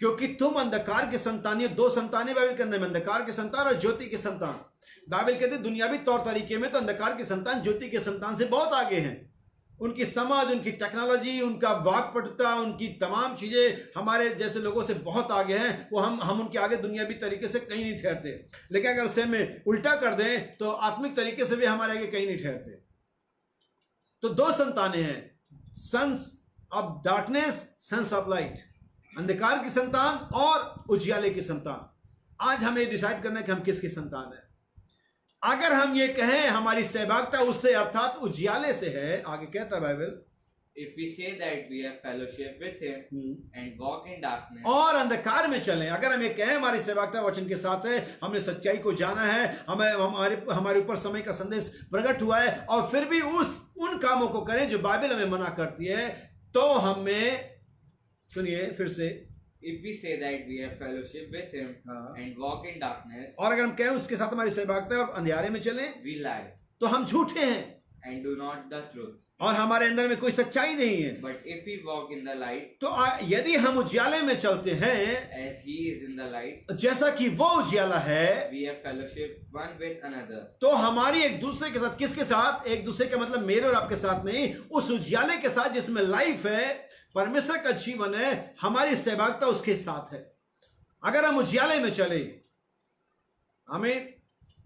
क्योंकि तुम अंधकार के संतान, ये दो संतानें बाइबल के अंदर में, अंधकार के संतान और ज्योति के संतान। बाइबल कहते हैं दुनियावी तौर तरीके में तो अंधकार के संतान ज्योति के संतान से बहुत आगे हैं। उनकी समझ, उनकी टेक्नोलॉजी, उनका वाक्पटुता, उनकी तमाम चीजें हमारे जैसे लोगों से बहुत आगे हैं। वो हम उनके आगे दुनियावी तरीके से कहीं नहीं ठहरते। लेकिन अगर उसे में उल्टा कर दें तो आत्मिक तरीके से भी हमारे आगे कहीं नहीं ठहरते। तो दो संतानें हैं, sons of darkness, sons of light, अंधकार की संतान और उजियाले की संतान। आज हमें डिसाइड करना है कि हम किसकी संतान है। अगर हम ये कहें हमारी सहभागिता उससे अर्थात उजियाले से है, आगे कहता है Bible, if we say that we have fellowship with him and walk in darkness, और अंधकार में चलें, अगर हम ये कहें हमारी सहभागिता वचन के साथ है, हमने सच्चाई को जाना है, हमें हमारे ऊपर समय का संदेश प्रकट हुआ है, और फिर भी उन कामों को करें जो बाइबल हमें मना करती है, तो हमें, सुनिए फिर से, if we say that we have fellowship with him and walk in darkness, और अगर हम कहें उसके साथ हमारी सहभागिता और अंधियारे में चलें, we lie तो हम झूठे हैं and do not the truth. और हमारे अंदर में कोई सच्चाई नहीं है। But if we walk in the light, तो यदि हम उजियाले में चलते हैं as he is in the light, जैसा कि वो उजियाला है, we have fellowship one with another. तो हमारी एक दूसरे के साथ, किसके साथ? एक दूसरे का मतलब मेरे और आपके साथ नहीं, उस उजियाले के साथ जिसमें लाइफ है, परमेश्वर का जीवन है, हमारी सहभागिता उसके साथ है। अगर हम उजियाले में चले, आमीन,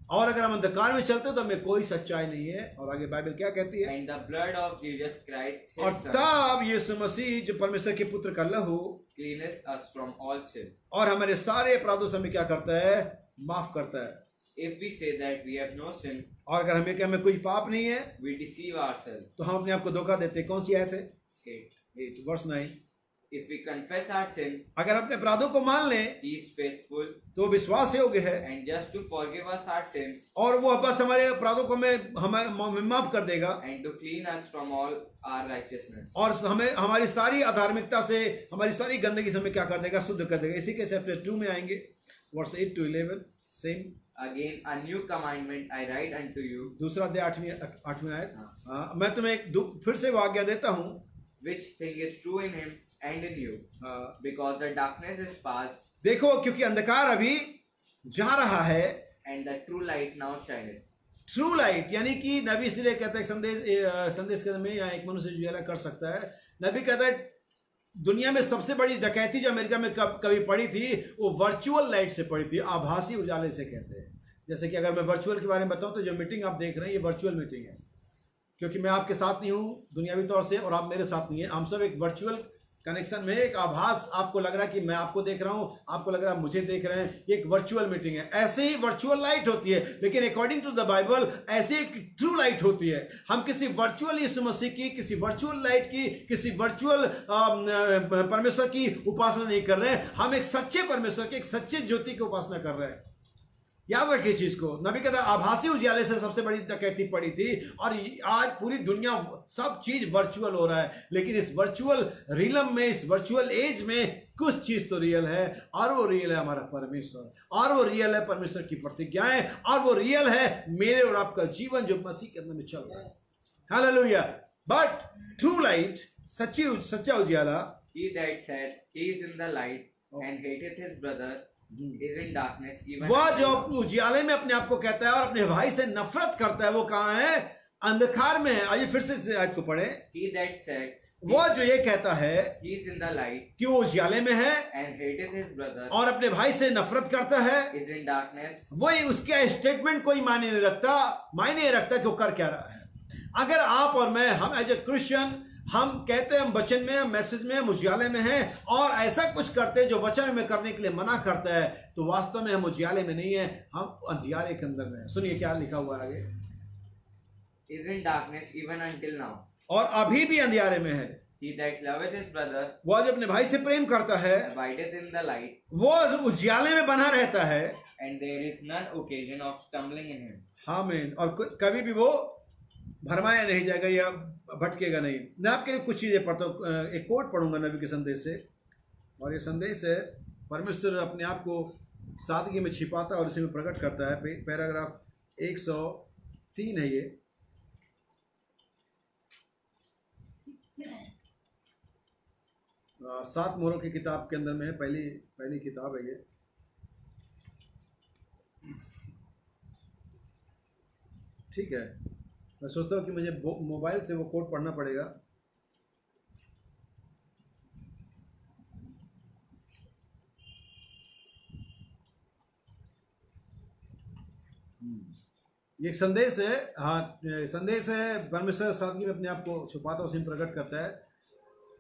और अगर हम अंधकार में चलते तो हमें कोई सच्चाई नहीं है। और आगे बाइबल क्या कहती है? And the blood of Jesus Christ, और his son, तब यीशु मसीह जो परमेश्वर के पुत्र का लहू cleanses us from all sin. और हमारे सारे अपराधों से हमें क्या करता है? माफ करता है। If we say that we have no sin, और अगर हमें क्या, हमें कोई पाप नहीं है, we deceive ourselves. तो हम अपने आप को धोखा देते हैं। कौन सी आयत है? 8. Verse 9। If we confess our sin, अगर अपने अपराधों को मान लें he is faithful तो विश्वास योग्य है, and just to forgive us our sins और वो बस हमारे अपराधों को हमें माफ कर देगा and to clean us from all our righteousness. और हमें हमारी सारी अधार्मिकता से, हमारी सारी गंदगी से हमें क्या कर देगा? शुद्ध कर देगा। इसी के चैप्टर 2 में आएंगे, verse 8 to 11। Same, Again, a new commandment I write unto you, दूसरा अध्याय 8वीं आयत। हाँ, मैं तुम्हें फिर से वो आज्ञा देता हूँ, which thing is true in him and in you, because the darkness is past देखो क्योंकि अंधकार अभी जा रहा है and the true light now shineth. True light, यानी कि नबी इसलिए कहता है संदेश के में, या एक मनुष्य उजियाला कर सकता है। नबी कहता है दुनिया में सबसे बड़ी डकैती जो अमेरिका में कभी पड़ी थी, वो वर्चुअल लाइट से पड़ी थी, आभासी उजाले से कहते हैं। जैसे कि अगर मैं वर्चुअल के बारे में बताऊं तो जो मीटिंग आप देख रहे हैं ये वर्चुअल मीटिंग है, क्योंकि मैं आपके साथ नहीं हूं दुनियावी तौर से और आप मेरे साथ नहीं है। हम सब एक वर्चुअल कनेक्शन में, एक आभास, आपको लग रहा है कि मैं आपको देख रहा हूं, आपको लग रहा है मुझे देख रहे हैं, एक वर्चुअल मीटिंग है। ऐसे ही वर्चुअल लाइट होती है, लेकिन अकॉर्डिंग टू द बाइबल ऐसे एक ट्रू लाइट होती है। हम किसी वर्चुअल यीशु मसीह की, किसी वर्चुअल लाइट की, किसी वर्चुअल परमेश्वर की उपासना नहीं कर रहे हैं, हम एक सच्चे परमेश्वर की, एक सच्चे ज्योति की उपासना कर रहे हैं। याद रखिए इस चीज को। नबी कहता है आभासी उजियाले से सबसे बड़ी डकैती पड़ी थी, और आज पूरी दुनिया सब चीज वर्चुअल हो रहा है। लेकिन इस वर्चुअल रिलम में, इस वर्चुअल एज में कुछ चीज तो रियल है, और वो रियल है हमारा परमेश्वर, और वो रियल है परमेश्वर की प्रतिज्ञाएं, और वो रियल है मेरे और आपका जीवन जो मसीह के अंदर में चल रहा है। हालेलुया। बट ट्रू लाइट, सच्चा उजियाला, He that said he is in the light and hateth his brother is in darkness even वह until जो now. उजियाले में अपने आप को कहता है और अपने भाई से नफरत करता है, वो कहाँ है? अंधकार में है। आइए फिर से इस आयत को पढ़े। He that said वो जो ये कहता है he is in the light कि वो उजियाले में है and hateth his brother और अपने भाई से नफरत करता है, is in darkness. वही उसका स्टेटमेंट कोई मायने नहीं रखता कि वो कर क्या रहा है। अगर आप और मैं, हम एज ए क्रिश्चियन, हम कहते हैं हम वचन में, मैसेज में, उजियाले में हैं और ऐसा कुछ करते हैं जो वचन में करने के लिए मना करता है, तो वास्तव में हम उजियाले में नहीं है, हम अंधियारे के अंदर में हैं। सुनिए क्या लिखा हुआ है आगे। Is in darkness even until now. और अभी भी अंधियारे में है। He that loveth his brother वो जो अपने भाई से प्रेम करता है abideth in the light, वो उजियाले में बना रहता है। and there is none occasion of stumbling in him. आमीन। और कभी भी वो भरमाया नहीं जाएगा या भटकेगा नहीं। मैं आपके लिए कुछ चीजें पढ़ता हूँ, एक कोट पढ़ूंगा नबी के संदेश से, और ये संदेश है परमेश्वर अपने आप को सादगी में छिपाता और इसी में प्रकट करता है। पैराग्राफ 103 है ये। सात मोहरों की किताब के अंदर में है, पहली किताब है ये। ठीक है, मैं सोचता हूँ कि मुझे मोबाइल से वो कोड पढ़ना पड़ेगा। ये एक संदेश है, हाँ संदेश है। परमेश्वर सादगी में अपने आप को छुपाता है, उसी में प्रकट करता है।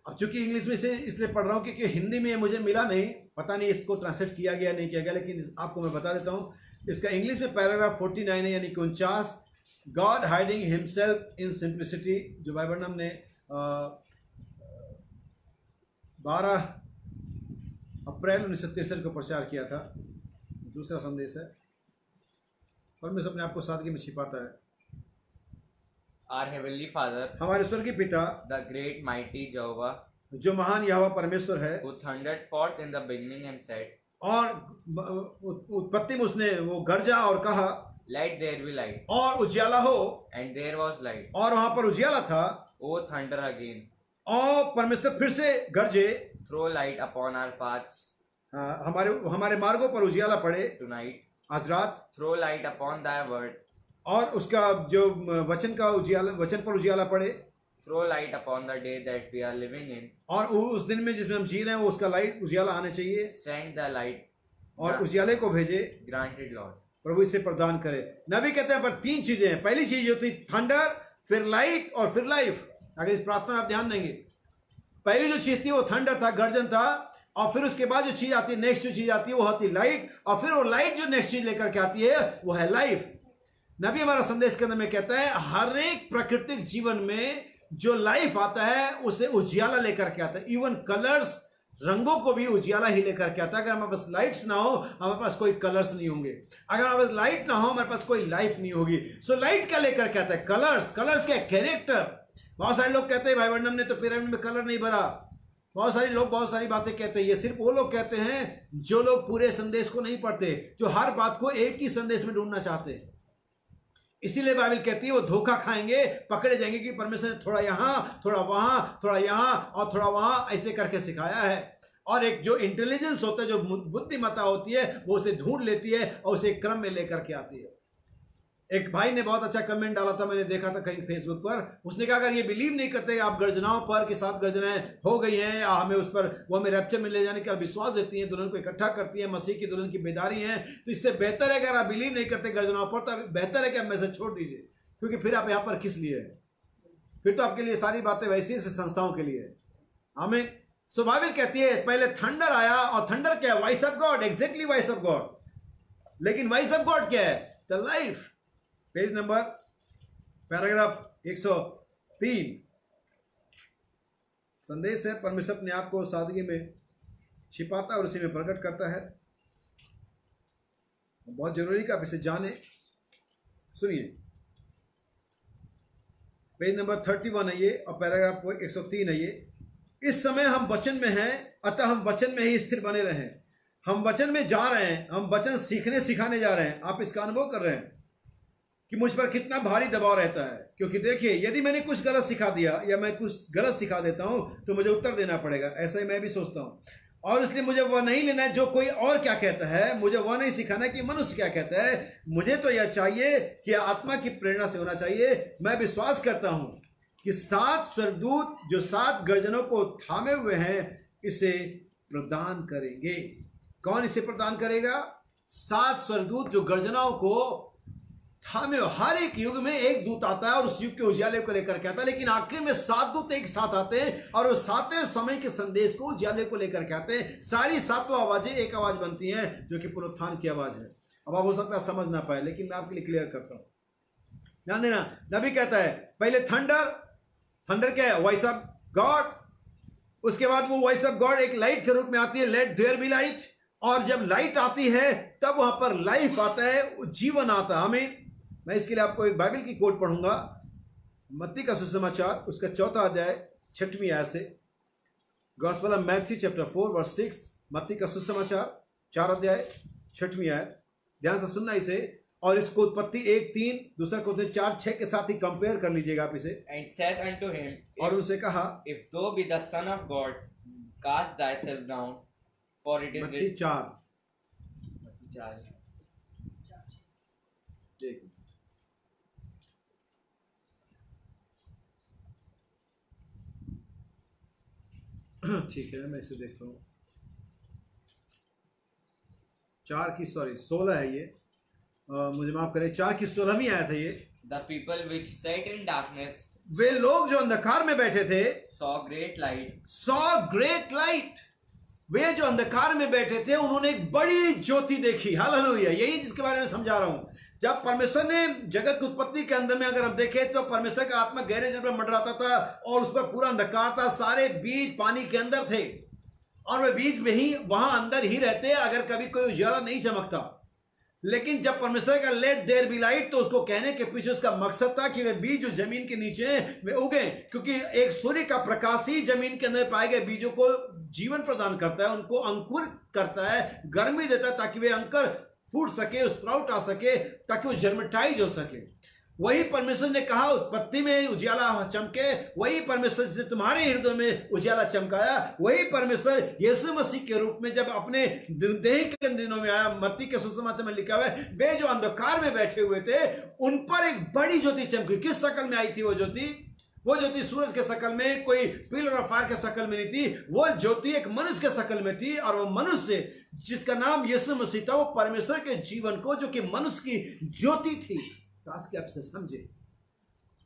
अब चूंकि इंग्लिश में से इसलिए पढ़ रहा हूँ क्योंकि हिंदी में मुझे मिला नहीं, पता नहीं इसको ट्रांसलेट किया गया नहीं किया गया, लेकिन आपको मैं बता देता हूँ। इसका इंग्लिश में पैराग्राफ 49 है, यानी कि 49, God hiding himself in simplicity, जो बाइबल हमने 12 अप्रैल 1963 को प्रचार किया था। दूसरा संदेश है, परमेश्वर अपने आपको सादगी में छिपाता है। Our heavenly Father, हमारे स्वर्गीय पिता, the great mighty Jehovah, जो महान यहोवा परमेश्वर है, who thundered forth in the beginning and said, और उत्पत्ति में उसने वो गरजा और कहा, let there be light, और उजियाला हो, and there was light. और वहां पर उजियाला था। O thunder again, और परमेश्वर फिर से गरजे, throw light upon our paths हमारे मार्गों पर उजियाला पड़े tonight, आज रात, throw light upon thy word, और उसका जो वचन पर उजियाला पड़े, throw light upon the day that we are living in, और उस दिन में जिसमें हम जी रहे हैं वो उसका लाइट उजियाला आने चाहिए, send the light, और उजियाले को भेजे, granted Lord. प्रभु इसे प्रदान करे। नबी कहते हैं पर 3 चीजें हैं। पहली चीज होती थंडर, फिर लाइट और फिर लाइफ। अगर इस प्रार्थना में आप ध्यान देंगे, पहली जो चीज थी वो थंडर था, गर्जन था, और फिर उसके बाद जो चीज आती है, नेक्स्ट जो चीज आती है वो होती लाइट, और फिर वो लाइट जो नेक्स्ट चीज लेकर के आती है वो है लाइफ। नबी हमारा संदेश के अंदर में कहता है हर एक प्राकृतिक जीवन में जो लाइफ आता है उसे उजियाला लेकर के आता है। इवन कलर्स, रंगों को भी उजियाला ही लेकर के आता है। अगर हमारे पास लाइट्स ना हो, हमारे पास कोई कलर्स नहीं होंगे। अगर हमारे पास लाइट ना हो, हमारे पास कोई लाइफ नहीं होगी। सो लाइट क्या लेकर के आता है? कलर्स क्या? कैरेक्टर। बहुत सारे लोग कहते हैं भाई वर्णम ने तो पिरामिड में कलर नहीं भरा। बहुत सारे लोग बहुत सारी बातें कहते हैं। ये सिर्फ वो लोग कहते हैं जो लोग पूरे संदेश को नहीं पढ़ते, जो हर बात को एक ही संदेश में ढूंढना चाहते हैं। इसीलिए बाइबल कहती है वो धोखा खाएंगे, पकड़े जाएंगे कि परमेश्वर ने थोड़ा यहां, थोड़ा वहां, थोड़ा यहां और थोड़ा वहां ऐसे करके सिखाया है। और एक जो इंटेलिजेंस होता है, जो बुद्धिमत्ता होती है, वो उसे ढूंढ लेती है और उसे एक क्रम में लेकर के आती है। एक भाई ने बहुत अच्छा कमेंट डाला था, मैंने देखा था कहीं फेसबुक पर। उसने कहा अगर ये बिलीव नहीं करते आप गर्जनाओं पर कि 7 गर्जनाएं हो गई हैं या हमें उस पर वो हमें रैप्चर में ले जाने का विश्वास देती हैं, दुल्हन को इकट्ठा करती है, मसीह की दुल्हन की बेदारी है, तो इससे बेहतर है कि अगर आप बिलीव नहीं करते गर्जनाओं पर, तो बेहतर है कि आप मैसेज छोड़ दीजिए, क्योंकि फिर आप यहाँ पर किस लिए है? फिर तो आपके लिए सारी बातें वैसी ही संस्थाओं के लिए है। हमें सो बाइबल कहती है पहले थंडर आया, और थंडर क्या है? Voice of God, exactly voice of God. लेकिन वॉइस ऑफ गॉड क्या है? The life. Page number paragraph 103 संदेश है परमेश्वर अपने आप को सादगी में छिपाता और उसी में प्रकट करता है। बहुत जरूरी कि आप इसे जाने। सुनिए, पेज नंबर 31 है ये, और पैराग्राफ 103 है ये। इस समय हम वचन में हैं अतः हम वचन में ही स्थिर बने रहें। हम वचन में जा रहे हैं, हम वचन सीखने सिखाने जा रहे हैं। आप इसका अनुभव कर रहे हैं कि मुझ पर कितना भारी दबाव रहता है, क्योंकि देखिए यदि मैंने कुछ गलत सिखा दिया या मैं कुछ गलत सिखा देता हूं तो मुझे उत्तर देना पड़ेगा। ऐसा ही मैं भी सोचता हूं, और इसलिए मुझे वह नहीं लेना है जो कोई और क्या कहता है, मुझे वह नहीं सिखाना है कि मनुष्य क्या कहता है। मुझे तो यह चाहिए कि आत्मा की प्रेरणा से होना चाहिए। मैं विश्वास करता हूं कि 7 स्वर्गदूत जो 7 गर्जनों को थामे हुए हैं इसे प्रदान करेंगे। कौन इसे प्रदान करेगा? 7 स्वर्गदूत जो गर्जनाओं को थामे। हर एक युग में एक दूत आता है और उस युग के उजियाले को लेकर के आता है, लेकिन आखिर में 7 दूत एक साथ आते हैं और वो 7वें समय के संदेश को उजियाले को लेकर के आते हैं। सारी 7 आवाजें एक आवाज बनती हैं जो कि पुनरुत्थान की आवाज है। अब आप हो सकता है समझ ना पाए, लेकिन मैं आपके लिए क्लियर करता हूं। ध्यान देना, नबी कहता है पहले थंडर क्या है? Voice of God. उसके बाद वो वॉइस ऑफ गॉड एक लाइट के रूप में आती है, लेट देयर बी लाइट। और जब लाइट आती है तब वहां पर लाइफ आता है, जीवन आता है। आमीन। मैं इसके लिए आपको एक बाइबल की कोट पढ़ूंगा, मत्ती का सुसमाचार उसका 4था अध्याय 6वीं आयत से। Gospel of Matthew chapter 4 verse 6, मत्ती का सुसमाचार 4 अध्याय 6वीं आयत। ध्यान से सुनना इसे, और इसको उत्पत्ति 1:3, दूसरा को 4:6 के साथ ही कंपेयर कर लीजिएगा आप इसे। And said unto him, और उनसे कहा, if thou be the son of God, cast thyself down, for it is मत्ती written. 4। ठीक है, मैं इसे देखता हूँ। 16 है ये। मुझे माफ करें, 4 की 16वीं आयत है ये। The people which sat in darkness वे लोग जो अंधकार में बैठे थे saw great light. वे जो अंधकार में बैठे थे उन्होंने एक बड़ी ज्योति देखी। हालेलुया। यही जिसके बारे में समझा रहा हूं। जब परमेश्वर ने जगत की उत्पत्ति के अंदर में अगर हम देखें तो परमेश्वर का आत्मा गहरे जल पर मंडराता था और उस पर पूरा अंधकार था। सारे बीज पानी के अंदर थे और वे बीज में ही वहां अंदर ही रहते अगर कभी कोई उजाला नहीं चमकता। लेकिन जब परमेश्वर का लेट देयर बी लाइट, तो उसको कहने के पीछे उसका मकसद था कि वे बीज जो जमीन के नीचे हैं वे उगे, क्योंकि एक सूर्य का प्रकाश ही जमीन के अंदर पाए गए बीजों को जीवन प्रदान करता है, उनको अंकुरित करता है, गर्मी देता है ताकि वे अंकुर फूट सके, स्प्राउट आ सके, ताकि वो जर्मेटाइज हो सके। वही परमेश्वर ने कहा उत्पत्ति में उजियाला चमके, वही परमेश्वर से तुम्हारे हृदय में उजियाला चमकाया। वही परमेश्वर यीशु मसीह के रूप में जब अपने देह के दिनों में आया। मत्ती के सुसमाचार में लिखा हुआ है, वे जो अंधकार में बैठे हुए थे उन पर एक बड़ी ज्योति चमकी। किस शक्ल में आई थी वो ज्योति? वो ज्योति सूरज के शक्ल में, कोई पिलर ऑफ फायर के शक्ल में नहीं थी। वो ज्योति एक मनुष्य के शक्ल में थी और वो मनुष्य जिसका नाम यीशु मसीह था, वो परमेश्वर के जीवन को, जो कि मनुष्य की ज्योति थी, खास के आपसे समझे,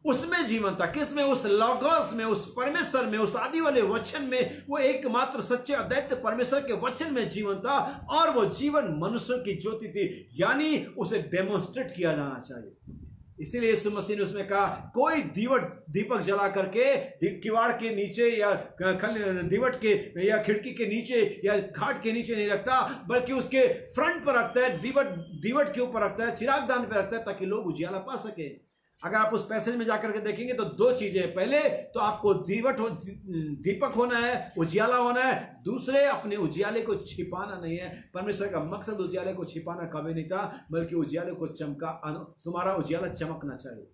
उसमें जीवन था। किसमें? उस लॉगोस में, उस परमेश्वर में, उस आदि वाले वचन में। वो एकमात्र सच्चे अद्वैत परमेश्वर के वचन में जीवन था और वो जीवन मनुष्य की ज्योति थी, यानी उसे डेमोन्स्ट्रेट किया जाना चाहिए। इसीलिए यीशु मसीह ने उसमें कहा कोई दीपक जला करके किवाड़ के नीचे या दीवट के या खिड़की के नीचे या घाट के नीचे नहीं रखता, बल्कि उसके फ्रंट पर रखता है, दीवट के ऊपर रखता है, चिरागदान पे रखता है, ताकि लोग उजियाला पा सके। अगर आप उस पैसेज में जाकर के देखेंगे तो 2 चीजें हैं। पहले तो आपको दीपक होना है, उजियाला होना है। दूसरे, अपने उजियाले को छिपाना नहीं है। परमेश्वर का मकसद उजियाले को छिपाना कभी नहीं था, बल्कि उजियाले को तुम्हारा उजियाला चमकना चाहिए।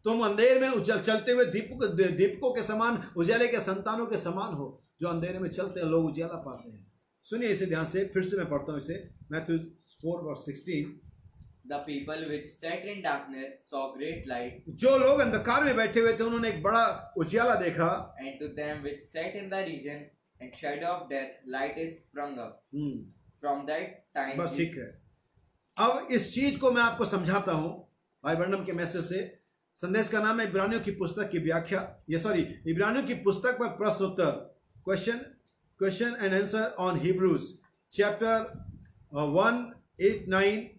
तुम अंधेरे में चलते हुए दीपकों के समान, उजियाले के संतानों के समान हो, जो अंधेरे में चलते हैं लोग उजियाला पाते हैं। सुनिए इसे ध्यान से, फिर से मैं पढ़ता हूं इसे, Matthew 4:16। The people which sat in darkness saw great light. जो लोग अंधकार में बैठे हुए थे उन्होंने एक बड़ा उजियाला देखा। And to them which sat in the region and shadow of death, light is sprung up. From that time. बस ठीक है। अब इस चीज को मैं आपको समझाता हूं भाई ब्रैनम के मैसेज से। संदेश का नाम है इब्रानियों की पुस्तक की व्याख्या, इब्रानियों की पुस्तक पर प्रश्न उत्तर, question and answer on Hebrews chapter 189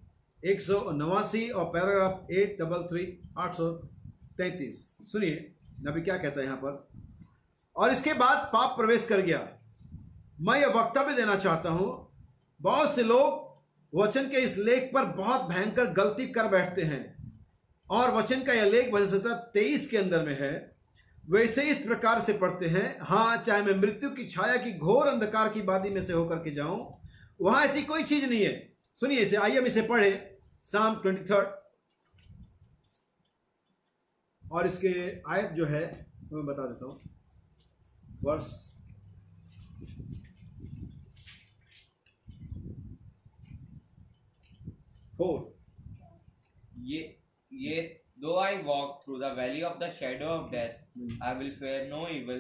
189 और पैराग्राफ 833 833। सुनिए नबी क्या कहता है यहां पर। और इसके बाद पाप प्रवेश कर गया। मैं यह वक्तव्य देना चाहता हूं, बहुत से लोग वचन के इस लेख पर बहुत भयंकर गलती कर बैठते हैं। और वचन का यह लेख वचन 23 के अंदर में है, वैसे इस प्रकार से पढ़ते हैं, हाँ चाहे मैं मृत्यु की छाया की घोर अंधकार की वादी में से होकर के जाऊं, वहां ऐसी कोई चीज नहीं है। सुनिए इसे, आइए हम इसे पढ़े। साम 23 और इसके आयत जो है मैं बता देता हूं, वर्ष 4। ये though I walk through the valley of the shadow of death, I will fear no evil,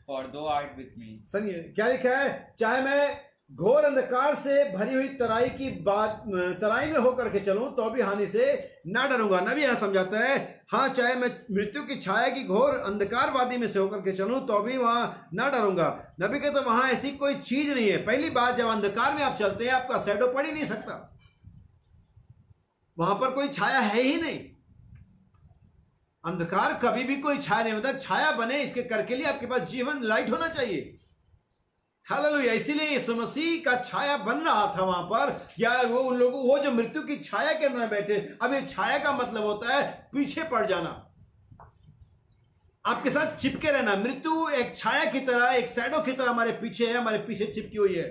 for thou art with me. सुनिए क्या लिखा है, चाहे मैं घोर अंधकार से भरी हुई तराई में होकर के चलूं तो भी हानि से ना डरूंगा। नबी यहां समझाता है, हाँ चाहे मैं मृत्यु की छाया की घोर अंधकार वादी में से होकर के चलूं तो भी वहां ना डरूंगा। नबी कहते तो वहां ऐसी कोई चीज नहीं है। पहली बात, जब अंधकार में आप चलते हैं आपका शैडो पड़ ही नहीं सकता, वहां पर कोई छाया है ही नहीं। अंधकार कभी भी कोई छाया नहीं होता, छाया बने इसके करके लिए आपके पास जीवन लाइट होना चाहिए। हालेलुया। इसीलिए यीशु मसीह का छाया बन रहा था वहां पर, या वो उन लोगों, वो जो मृत्यु की छाया के अंदर बैठे। अब ये छाया का मतलब होता है पीछे पड़ जाना, आपके साथ चिपके रहना। मृत्यु एक छाया की तरह, एक शैडो की तरह हमारे पीछे है, हमारे पीछे चिपकी हुई है।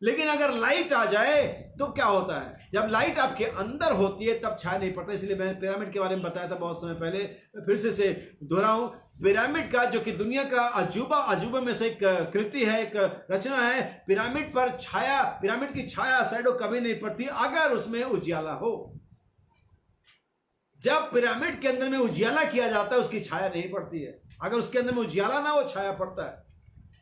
लेकिन अगर लाइट आ जाए तो क्या होता है, जब लाइट आपके अंदर होती है तब छाया नहीं पड़ता। इसलिए मैंने पिरामिड के बारे में बताया था बहुत समय पहले, फिर से दोहराऊं। पिरामिड का जो कि दुनिया का अजूबा में से एक कृति है, एक रचना है। पिरामिड पर छाया, पिरामिड की छाया शैडो कभी नहीं पड़ती अगर उसमें उजियाला हो। जब पिरामिड के अंदर में उजियाला किया जाता है उसकी छाया नहीं पड़ती है। अगर उसके अंदर में उजियाला ना हो छाया पड़ता है।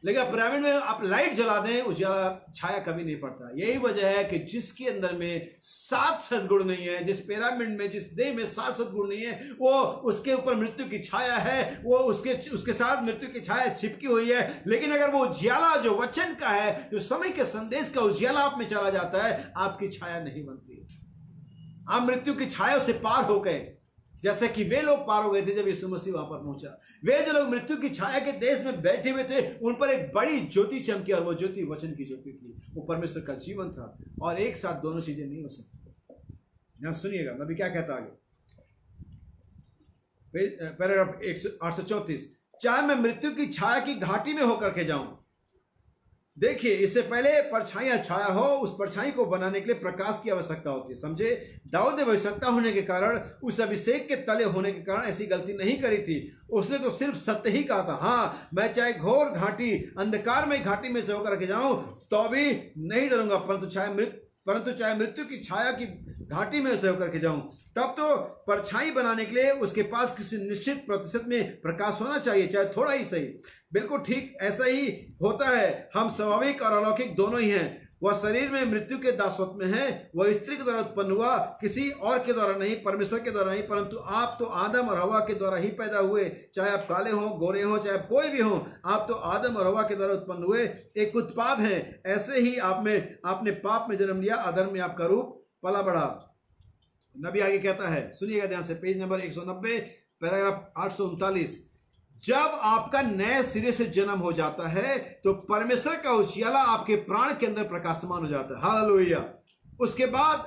लेकिन पिरामिड में आप लाइट जला दें, उजियाला, छाया कभी नहीं पड़ता। यही वजह है कि जिसके अंदर में 7 सद्गुण नहीं है, जिस पिरामिड में, जिस देह में 7 सद्गुण नहीं है, वो उसके ऊपर मृत्यु की छाया है, वो उसके साथ मृत्यु की छाया चिपकी हुई है। लेकिन अगर वो उजियाला जो वचन का है, जो समय के संदेश का उजियाला आप में चला जाता है, आपकी छाया नहीं बनती। आप मृत्यु की छाया से पार हो गए, जैसे कि वे लोग पार हो गए थे जब यीशु मसीह वहां पर पहुंचा। वे जो लोग मृत्यु की छाया के देश में बैठे हुए थे, उन पर एक बड़ी ज्योति चमकी, और वो ज्योति वचन की ज्योति थी। वो परमेश्वर का जीवन था, और एक साथ दोनों चीजें नहीं हो सकती। यहां सुनिएगा मैं भी क्या कहता आगे, पैराग्राफ 834। चाहे मैं मृत्यु की छाया की घाटी में होकर के जाऊं। देखिए, इससे पहले परछाई छाया हो, उस परछाई को बनाने के लिए प्रकाश की आवश्यकता होती है। समझे, दाऊद ने आवश्यकता होने के कारण, उस अभिषेक के तले होने के कारण ऐसी गलती नहीं करी थी। उसने तो सिर्फ सत्य ही कहा था, हाँ मैं चाहे घोर घाटी, अंधकार में घाटी में से होकर के जाऊं तो भी नहीं डरूंगा, परंतु चाहे मृत्यु की छाया की घाटी में से होकर के जाऊं। तब तो परछाई बनाने के लिए उसके पास किसी निश्चित प्रतिशत में प्रकाश होना चाहिए, चाहे थोड़ा ही सही। बिल्कुल ठीक ऐसा ही होता है। हम स्वाभाविक और अलौकिक दोनों ही हैं। वह शरीर में मृत्यु के दासत्व में है। वह स्त्री के द्वारा उत्पन्न हुआ, किसी और के द्वारा नहीं, परमेश्वर के द्वारा नहीं। परंतु आप तो आदम और हवा के द्वारा ही पैदा हुए। चाहे आप काले हों, गोरे हों, चाहे कोई भी हो, आप तो आदम और हवा के द्वारा उत्पन्न हुए, एक उत्पाद है। ऐसे ही आपने पाप में जन्म लिया, अधर्म में आपका रूप पला बढ़ा। नबी आगे कहता है, सुनिएगा ध्यान से, पेज नंबर 190, पैराग्राफ 839। जब आपका नए सिरे से जन्म हो जाता है तो परमेश्वर का उजियाला आपके प्राण के अंदर प्रकाशमान हो जाता है। हालेलुया। उसके बाद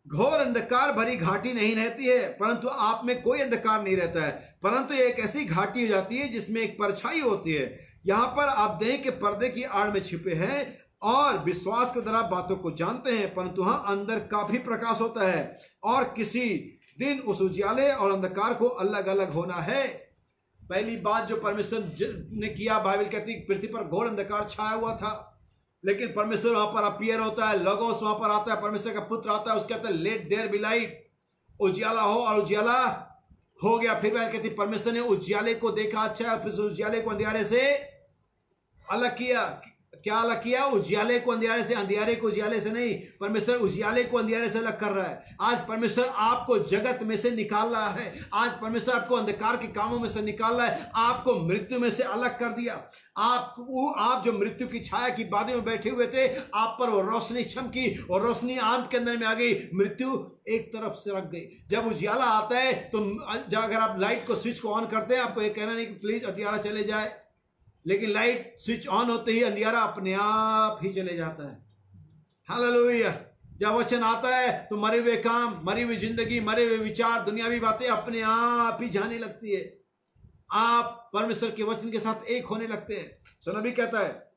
घोर अंधकार भरी घाटी नहीं रहती है, परंतु आप में कोई अंधकार नहीं रहता है, परंतु एक ऐसी घाटी हो जाती है जिसमें एक परछाई होती है। यहां पर आप देह के पर्दे की आड़ में छिपे हैं और विश्वास के द्वारा बातों को जानते हैं, परंतु हाँ अंदर काफी प्रकाश होता है। और किसी दिन उस उजियाले और अंधकार को अलग अलग होना है। पहली बात जो परमेश्वर ने किया, बाइबल कहती है पृथ्वी पर घोर अंधकार छाया हुआ था, लेकिन परमेश्वर वहां पर अपीयर होता है, लोगोस वहां पर आता है, परमेश्वर का पुत्र आता है, उसके कहते हैं लेट देयर बी लाइट, उजियाला हो, और उजियाला हो गया। फिर बाइबल कहती है परमेश्वर ने उजियाले को देखा अच्छा है, फिर उजियाले को अंधियारे से अलग किया। क्या अलग किया? उजियाले को अंधियारे से, अंधियारे को उजियाले से नहीं। परमेश्वर उजियाले को अंधियारे से अलग कर रहा है। आज परमेश्वर आपको जगत में से निकाल रहा है। आज परमेश्वर आपको अंधकार के कामों में से निकाल रहा है, आपको मृत्यु में से अलग कर दिया। आप जो मृत्यु की छाया की बादे में बैठे हुए थे, आप पर वो रोशनी छमकी और रोशनी आंख के अंदर में आ गई, मृत्यु एक तरफ से रख गई। जब उजियाला आता है तो अगर आप लाइट को स्विच को ऑन करते हैं, आपको ये कहना नहीं कि प्लीज अंधियारा चले जाए, लेकिन लाइट स्विच ऑन होते ही अंधियारा अपने आप ही चले जाता है। हालेलुया। जब वचन आता है तो मरे हुए काम, मरी हुई जिंदगी, मरे हुए विचार, दुनियावी बातें अपने आप ही जाने लगती है। आप परमेश्वर के वचन के साथ एक होने लगते हैं। सो नबी कहता है,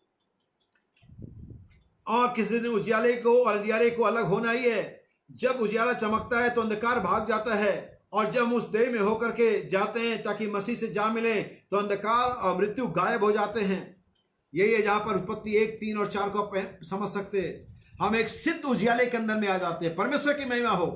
और किसी दिन उजियाले को और अंधियारे को अलग होना ही है। जब उजियाला चमकता है तो अंधकार भाग जाता है, और जब हम उस देह में होकर के जाते हैं ताकि मसीह से जा मिले तो अंधकार और मृत्यु गायब हो जाते हैं। यही है जहां पर उत्पत्ति 1, 3 और 4 को समझ सकते हैं। हम एक सिद्ध उजियाले के अंदर में आ जाते हैं। परमेश्वर की महिमा हो।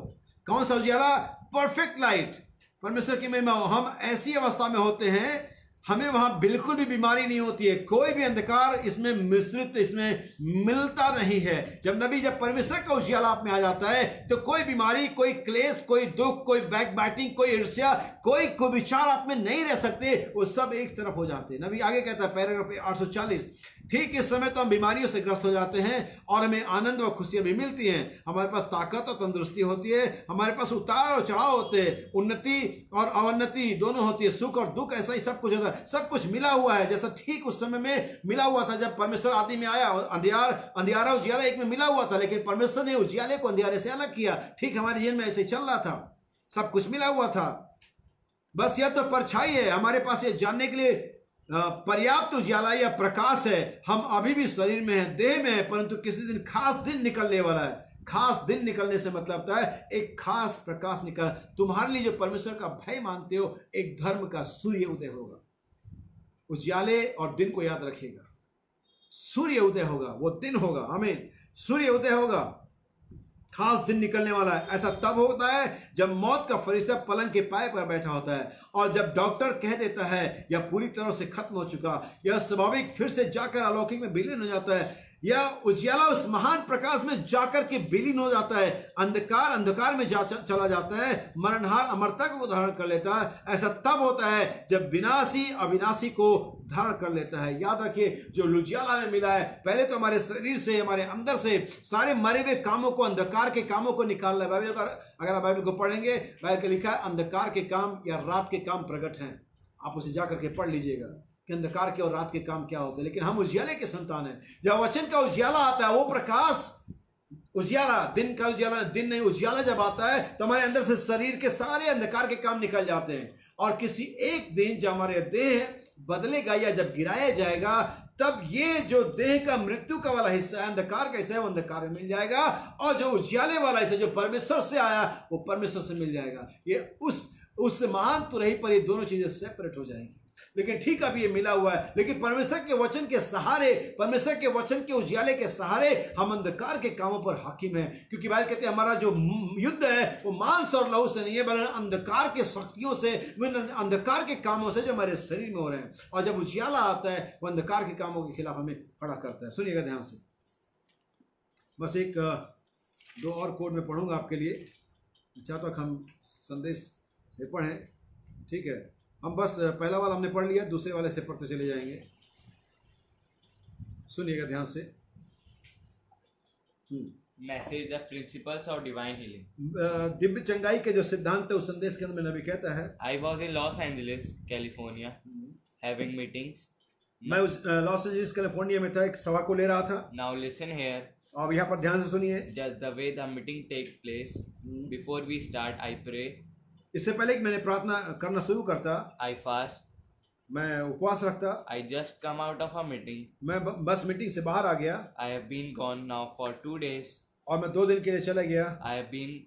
कौन सा उजियाला? परफेक्ट लाइट, परमेश्वर की महिमा हो। हम ऐसी अवस्था में होते हैं, हमें वहां बिल्कुल भी बीमारी नहीं होती है, कोई भी अंधकार इसमें मिश्रित, इसमें मिलता नहीं है। जब परमेश्वर का उजियाला आप में आ जाता है तो कोई बीमारी, कोई क्लेश, कोई दुख, कोई बैक बैटिंग, कोई ईर्ष्या, कोई कुविचार आप में नहीं रह सकते, वो सब एक तरफ हो जाते हैं। नबी आगे कहता है पैराग्राफ 840, ठीक इस समय तो हम बीमारियों से ग्रस्त हो जाते हैं और हमें आनंद व खुशियां भी मिलती हैं। हमारे पास ताकत और तंदुरुस्ती होती है, हमारे पास उतार और चढ़ाव होते हैं, उन्नति और अवन्नति दोनों होती है, सुख और दुख, ऐसा ही सब कुछ होता है। सब कुछ मिला हुआ है, जैसा ठीक उस समय में मिला हुआ था जब परमेश्वर आदि में आया। अंधियारा उजियाला एक में मिला हुआ था, लेकिन परमेश्वर ने उजियाले को अंधियारे से अलग किया। ठीक हमारे जीवन में ऐसे ही चल रहा था, सब कुछ मिला हुआ था। बस यह तो परछाई है, हमारे पास ये जानने के लिए पर्याप्त उजियाला या प्रकाश है। हम अभी भी शरीर में हैं, देह में है, परंतु किसी दिन खास दिन निकलने वाला है। खास दिन निकलने से मतलब होता है एक खास प्रकाश निकल। तुम्हारे लिए जो परमेश्वर का भय मानते हो, एक धर्म का सूर्य उदय होगा। उजियाले और दिन को याद रखिएगा, सूर्य उदय होगा, वो दिन होगा। हमें सूर्य उदय होगा, खास दिन निकलने वाला है। ऐसा तब होता है जब मौत का फरिश्ता पलंग के पाए पर बैठा होता है और जब डॉक्टर कह देता है यह पूरी तरह से खत्म हो चुका, यह स्वाभाविक फिर से जाकर अलौकिक में विलीन हो जाता है। यह उजियाला उस महान प्रकाश में जाकर के विलीन हो जाता है। अंधकार अंधकार में चला जाता है, मरणहार अमरता को धारण कर लेता है। ऐसा तब होता है जब विनाशी अविनाशी को धारण कर लेता है। याद रखिए, जो उजियाला में मिला है, पहले तो हमारे शरीर से, हमारे अंदर से सारे मरे हुए कामों को, अंधकार के कामों को निकालना है। बाइबल अगर आप बाइबल को पढ़ेंगे, बाइबल में लिखा है अंधकार के काम या रात के काम प्रकट हैं। आप उसे जाकर के पढ़ लीजिएगा कि अंधकार के और रात के काम क्या होते हैं। लेकिन हम उजियाले के संतान हैं। जब वचन का उजियाला आता है, वो प्रकाश उजियाला, दिन का उजियाला, दिन नहीं उजियाला जब आता है तो हमारे अंदर से शरीर के सारे अंधकार के काम निकल जाते हैं। और किसी एक दिन जब हमारे देह बदलेगा या जब गिराया जाएगा, तब ये जो देह का मृत्यु का वाला हिस्सा है, अंधकार का हिस्सा है, वो अंधकार में मिल जाएगा, और जो उजियाले वाला हिस्सा जो परमेश्वर से आया वो परमेश्वर से मिल जाएगा। ये उस महान तुरही पर ये दोनों चीजें सेपरेट हो जाएंगी। लेकिन ठीक अभी ये मिला हुआ है। लेकिन परमेश्वर के वचन के सहारे, परमेश्वर के वचन के उजियाले के सहारे हम अंधकार के कामों पर हाकिम हैं। क्योंकि बाइबल कहते हैं हमारा जो युद्ध है वो मांस और लहू से नहीं है, बल्कि अंधकार के शक्तियों से, अंधकार के कामों से जो हमारे शरीर में हो रहे हैं। और जब उजियाला आता है वो अंधकार के कामों के खिलाफ हमें खड़ा करता है। सुनिएगा ध्यान से, बस एक दो और कोड में पढ़ूंगा आपके लिए, चाहता हूं हम संदेश पढ़ें। ठीक है, हम बस पहला वाला हमने पढ़ लिया, दूसरे वाले से पढ़ते चले जाएंगे। सुनिएगा ध्यान से। Message the principles of divine healing, Divya चंगाई के जो सिद्धांत है उस संदेश के अंदर में नबी कहता है, I was in Los Angeles California having meetings. मैं उस लॉस एंजलिस कैलिफोर्निया में था, एक सभा को ले रहा था। नाउ लिसन हियर, अब यहाँ पर ध्यान से सुनिए। Just the way the meeting take place, before we start I pray, इससे पहले कि मैंने प्रार्थना करना शुरू करता, आई फास्ट, मैं उपवास रखता। I just come out of a meeting, मैं बस मीटिंग से बाहर आ गया। I have been gone now for 2 days, और मैं 2 दिन के लिए चला गया। I have been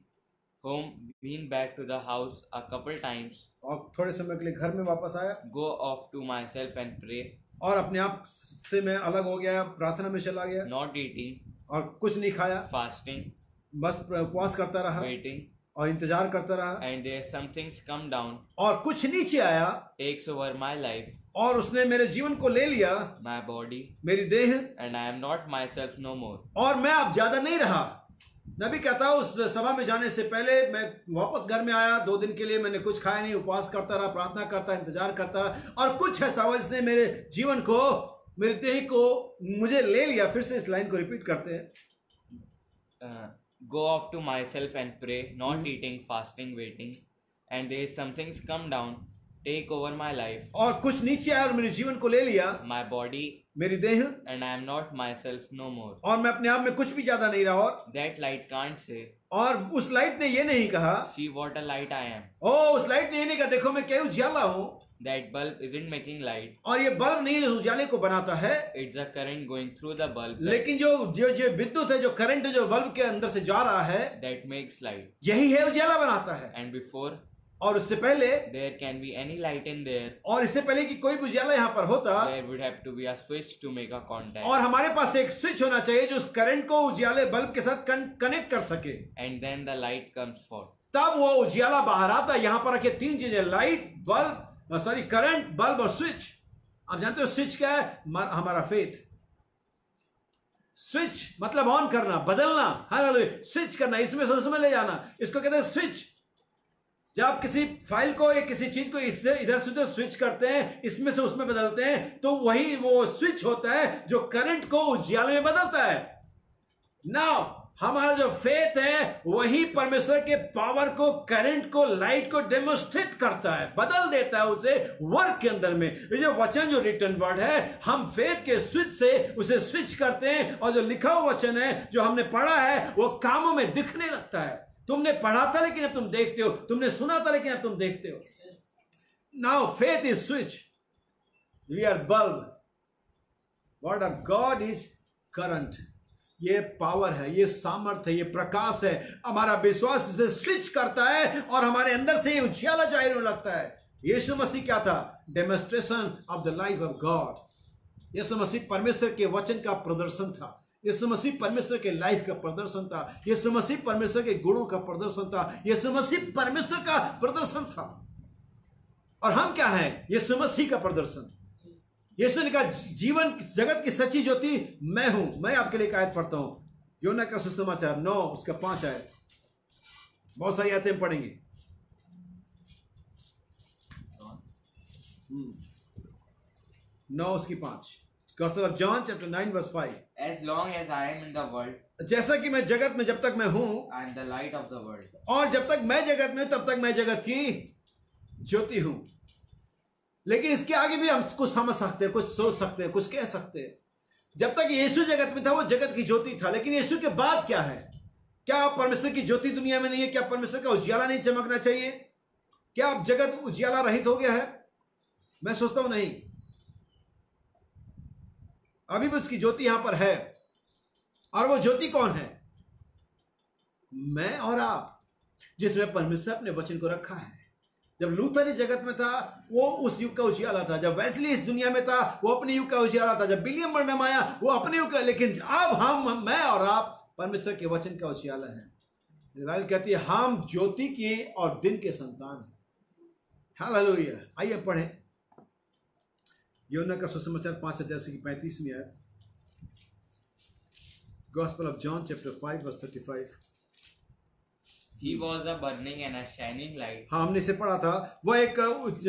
home, been back to the house a couple times, और थोड़े समय के लिए घर में वापस आया। Go off to myself and pray, और अपने आप से मैं अलग हो गया, प्रार्थना में चला गया। नॉट ईटिंग, और कुछ नहीं खाया, फास्टिंग, बस उपवास करता रहा, वेटिंग, और इंतजार करता रहा। and there some things come down, और कुछ नीचे आया, takes over my life, और उसने मेरे जीवन को ले लिया, my body, मेरी देह, and I am not myself no more. और मैं अब ज्यादा नहीं रहा। नबी कहता है उस सभा में जाने से पहले मैं वापस घर में आया, 2 दिन के लिए मैंने कुछ खाया नहीं, उपवास करता रहा, प्रार्थना करता, इंतजार करता रहा, और कुछ ऐसा हुआ जिसने मेरे जीवन को, मेरे देह को मुझे ले लिया। फिर से इस लाइन को रिपीट करते हैं, go off to myself and pray, not eating, fasting, waiting, and there is some things come down, take over my life, और कुछ नीचे आया और मेरे जीवन को ले लिया, my body, मेरी देह, and I am not myself no more. और मैं अपने आप में कुछ भी ज्यादा नहीं रहा। और that light can't say, और उस लाइट ने ये नहीं कहा, see what a light I am. ओ उस लाइट ने ये नहीं कहा, देखो मैं क्या उजियाला हूँ। That bulb isn't making light. और ये बल्ब नहीं है जो उजाले को बनाता है, It's a current going through the bulb लेकिन जो विद्युत है, जो करंट जो बल्ब के अंदर से जा रहा है, that makes light. यही है उजाला बनाता है। And before और उससे पहले, there can be any light in there, और इससे पहले कि कोई भी उजाला यहाँ पर होता, there would have to be a switch to make a contact. और हमारे पास एक स्विच होना चाहिए जो उस करंट को उजाले बल्ब के साथ कनेक्ट कर सके, And then the light comes forth. तब वो उजाला बाहर आता। यहाँ पर रखे तीन चीजें, लाइट, बल्ब, करंट, बल्ब और स्विच। आप जानते हो स्विच क्या है? हमारा फेथ। स्विच मतलब ऑन करना, बदलना, हालेलुया, स्विच करना, इसमें से उसमें ले जाना, इसको कहते हैं स्विच। जब आप किसी फाइल को या किसी चीज को इससे इधर से उधर स्विच करते हैं, इसमें से उसमें बदलते हैं, तो वही वो स्विच होता है जो करंट को उजाले में बदलता है। नाउ हमारा जो फेथ है वही परमेश्वर के पावर को, करंट को, लाइट को डेमोस्ट्रेट करता है, बदल देता है उसे वर्क के अंदर में। ये जो वचन, जो रिटन वर्ड है, हम फेथ के स्विच से उसे स्विच करते हैं, और जो लिखा हुआ वचन है जो हमने पढ़ा है वो कामों में दिखने लगता है। तुमने पढ़ा था लेकिन अब तुम देखते हो, तुमने सुना था लेकिन अब तुम देखते हो। Now faith is switch, we are bulb, word of God is current. ये पावर है, ये सामर्थ है, ये प्रकाश है। हमारा विश्वास इसे स्विच करता है और हमारे अंदर से उजाला जाहिर होने लगता है। यीशु मसीह क्या था? Demonstration of the life of God. यीशु मसीह परमेश्वर के वचन का प्रदर्शन था। यीशु मसीह परमेश्वर के लाइफ का प्रदर्शन था। यीशु मसीह परमेश्वर के गुणों का प्रदर्शन था। यीशु मसीह परमेश्वर का प्रदर्शन था। और हम क्या हैं? यीशु मसीह का प्रदर्शन। यीशु ने कहा, जीवन जगत की सच्ची ज्योति मैं हूं। मैं आपके लिए एक आयत पढ़ता हूं, योना का सुसमाचार 9 उसका 5 आयत। बहुत सारी आयतें पढ़ेंगे। 9 उसकी 5। Gospel of John chapter 9 verse 5. As long as I am in the world, जैसा कि मैं जगत में जब तक मैं हूं, I am the light of the world. और जब तक मैं जगत में तब तक मैं जगत की ज्योति हूं। लेकिन इसके आगे भी हम कुछ समझ सकते हैं, कुछ सोच सकते हैं, कुछ कह सकते हैं। जब तक यीशु जगत में था वो जगत की ज्योति था, लेकिन यीशु के बाद क्या है? क्या परमेश्वर की ज्योति दुनिया में नहीं है? क्या परमेश्वर का उजियाला नहीं चमकना चाहिए? क्या अब जगत उजियाला रहित हो गया है? मैं सोचता हूं नहीं, अभी भी उसकी ज्योति यहां पर है। और वो ज्योति कौन है? मैं और आप, जिसमें परमेश्वर अपने वचन को रखा है। जब लूथर इस जगत में था वो उस युग का उजियाला था। जब वेस्ली इस दुनिया में था वो अपने युग का उजियाला था। जब विलियम बर्नम आया वो अपने युग का। लेकिन अब मैं और आप परमेश्वर के वचन का उजियाला है। बाइबल कहती है हम ज्योति के और दिन के संतान हैं। हालेलुया। आइए पढ़ें यूहन्ना का सुसमाचार 5:35 आयत। Gospel of John chapter 5 verse 35. He was a burning and a shining light. हाँ, हमने इसे पढ़ा था। वह एक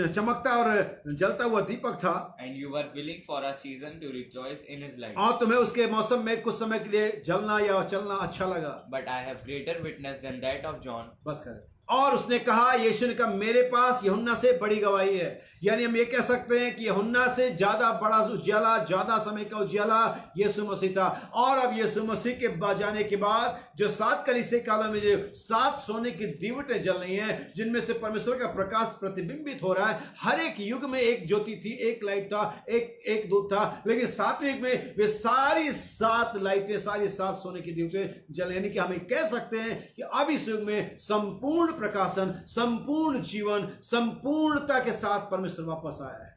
चमकता और जलता हुआ दीपक था। And you were willing for a season to rejoice in his light. और तुम्हें उसके मौसम में कुछ समय के लिए जलना या चलना अच्छा लगा। But I have greater witness than that of John. बस करें। और उसने कहा, यीशु ने कहा, मेरे पास यूहन्ना से बड़ी गवाही है। यानी हम ये कह सकते हैं कि यूहन्ना से ज्यादा बड़ा उजियाला, ज्यादा समय का उजियाला यीशु मसीह था। और अब यीशु मसीह के जाने के बाद जो 7 कलीसिया कालों में जो 7 सोने की दीवटें जल रही हैं, जिनमें से परमेश्वर का प्रकाश प्रतिबिंबित हो रहा है। हर एक युग में एक ज्योति थी, एक लाइट था, एक दूत था। लेकिन 7वें युग में वे सारी 7 लाइटें, सारी 7 सोने की दीवटें जल। यानी कि हम कह सकते हैं कि अब इस युग में संपूर्ण प्रकाशन, संपूर्ण जीवन, संपूर्णता के साथ परमेश्वर वापस आया है।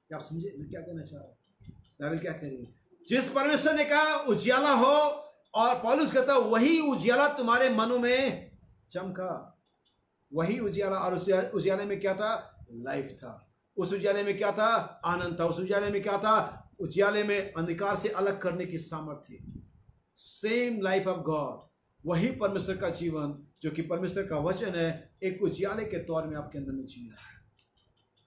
क्या आप समझे मैं क्या कहना चाह रहा हूं? बाइबल क्या कह रही है? जिस परमेश्वर ने कहा उजियाला हो, और पौलुस कहता वही उजियाला तुम्हारे मनों में चमका, वही उजियाला। और उस उजियाले में क्या था? लाइफ था। उस उजियाले में क्या था? आनंद था। उस उजियाले में क्या था? उजियाले में अंधकार से अलग करने की सामर्थ्य थी। सेम लाइफ ऑफ गॉड, वही परमेश्वर का जीवन जो कि परमेश्वर का वचन है, एक उजियाले के तौर में आपके अंदर में जी रहा है।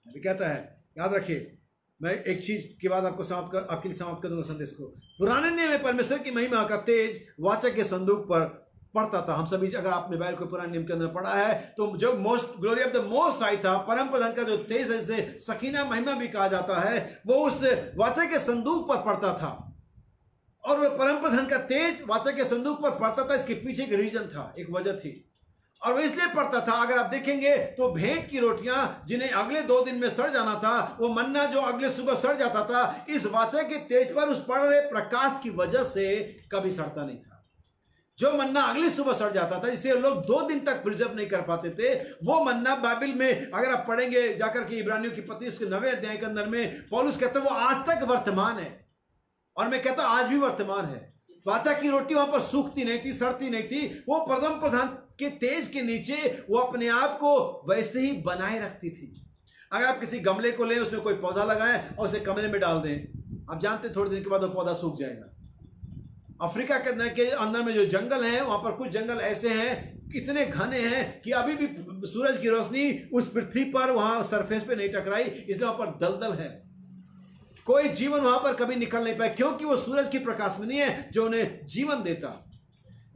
अभी कहता है, याद रखिए, मैं एक चीज के बाद आपके लिए समाप्त कर दूंगा संदेश को। पुराने नियम में परमेश्वर की महिमा का तेज वाचा के संदूक पर पड़ता था। हम सभी, अगर आपने बाइबल को पुराने नियम के अंदर पढ़ा है तो जो most glory of the most high था, परम प्रधान का जो तेज है, जिसे सकीना महिमा भी कहा जाता है, वो उस वाचा के संदूक पर पड़ता था। और वह परम प्रधान का तेज वाचा के संदूक पर पड़ता था। इसके पीछे एक रीजन था, एक वजह थी। और वो इसलिए पड़ता था, अगर आप देखेंगे तो भेंट की रोटियां जिन्हें अगले 2 दिन में सड़ जाना था, वो मन्ना जो अगले सुबह सड़ जाता था, इस वाचा के तेज पर उस पड़ रहे प्रकाश की वजह से कभी सड़ता नहीं था। जो मन्ना अगली सुबह सड़ जाता था, जिसे लोग 2 दिन तक प्रिजर्व नहीं कर पाते थे, वो मन्ना बाइबल में अगर आप पढ़ेंगे जाकर के इब्रानियों की पत्री उसके 9वें अध्याय के अंदर में पौलुस कहता है वो आज तक वर्तमान है, और मैं कहता आज भी वर्तमान है। वाचा की रोटी वहां पर सूखती नहीं थी, सड़ती नहीं थी, वो परम प्रधान के तेज के नीचे वो अपने आप को वैसे ही बनाए रखती थी। अगर आप किसी गमले को लें, उसमें कोई पौधा लगाएं और उसे कमरे में डाल दें, आप जानते हैं थोड़े दिन के बाद वो पौधा सूख जाएगा। अफ्रीका के अंदर में जो जंगल हैं, वहां पर कुछ जंगल ऐसे हैं, इतने घने हैं कि अभी भी सूरज की रोशनी उस पृथ्वी पर वहां सरफेस पे नहीं टकराई, इसलिए वहां पर दलदल है, कोई जीवन वहां पर कभी निकल नहीं पाए, क्योंकि वो सूरज की प्रकाश में नहीं है जो उन्हें जीवन देता।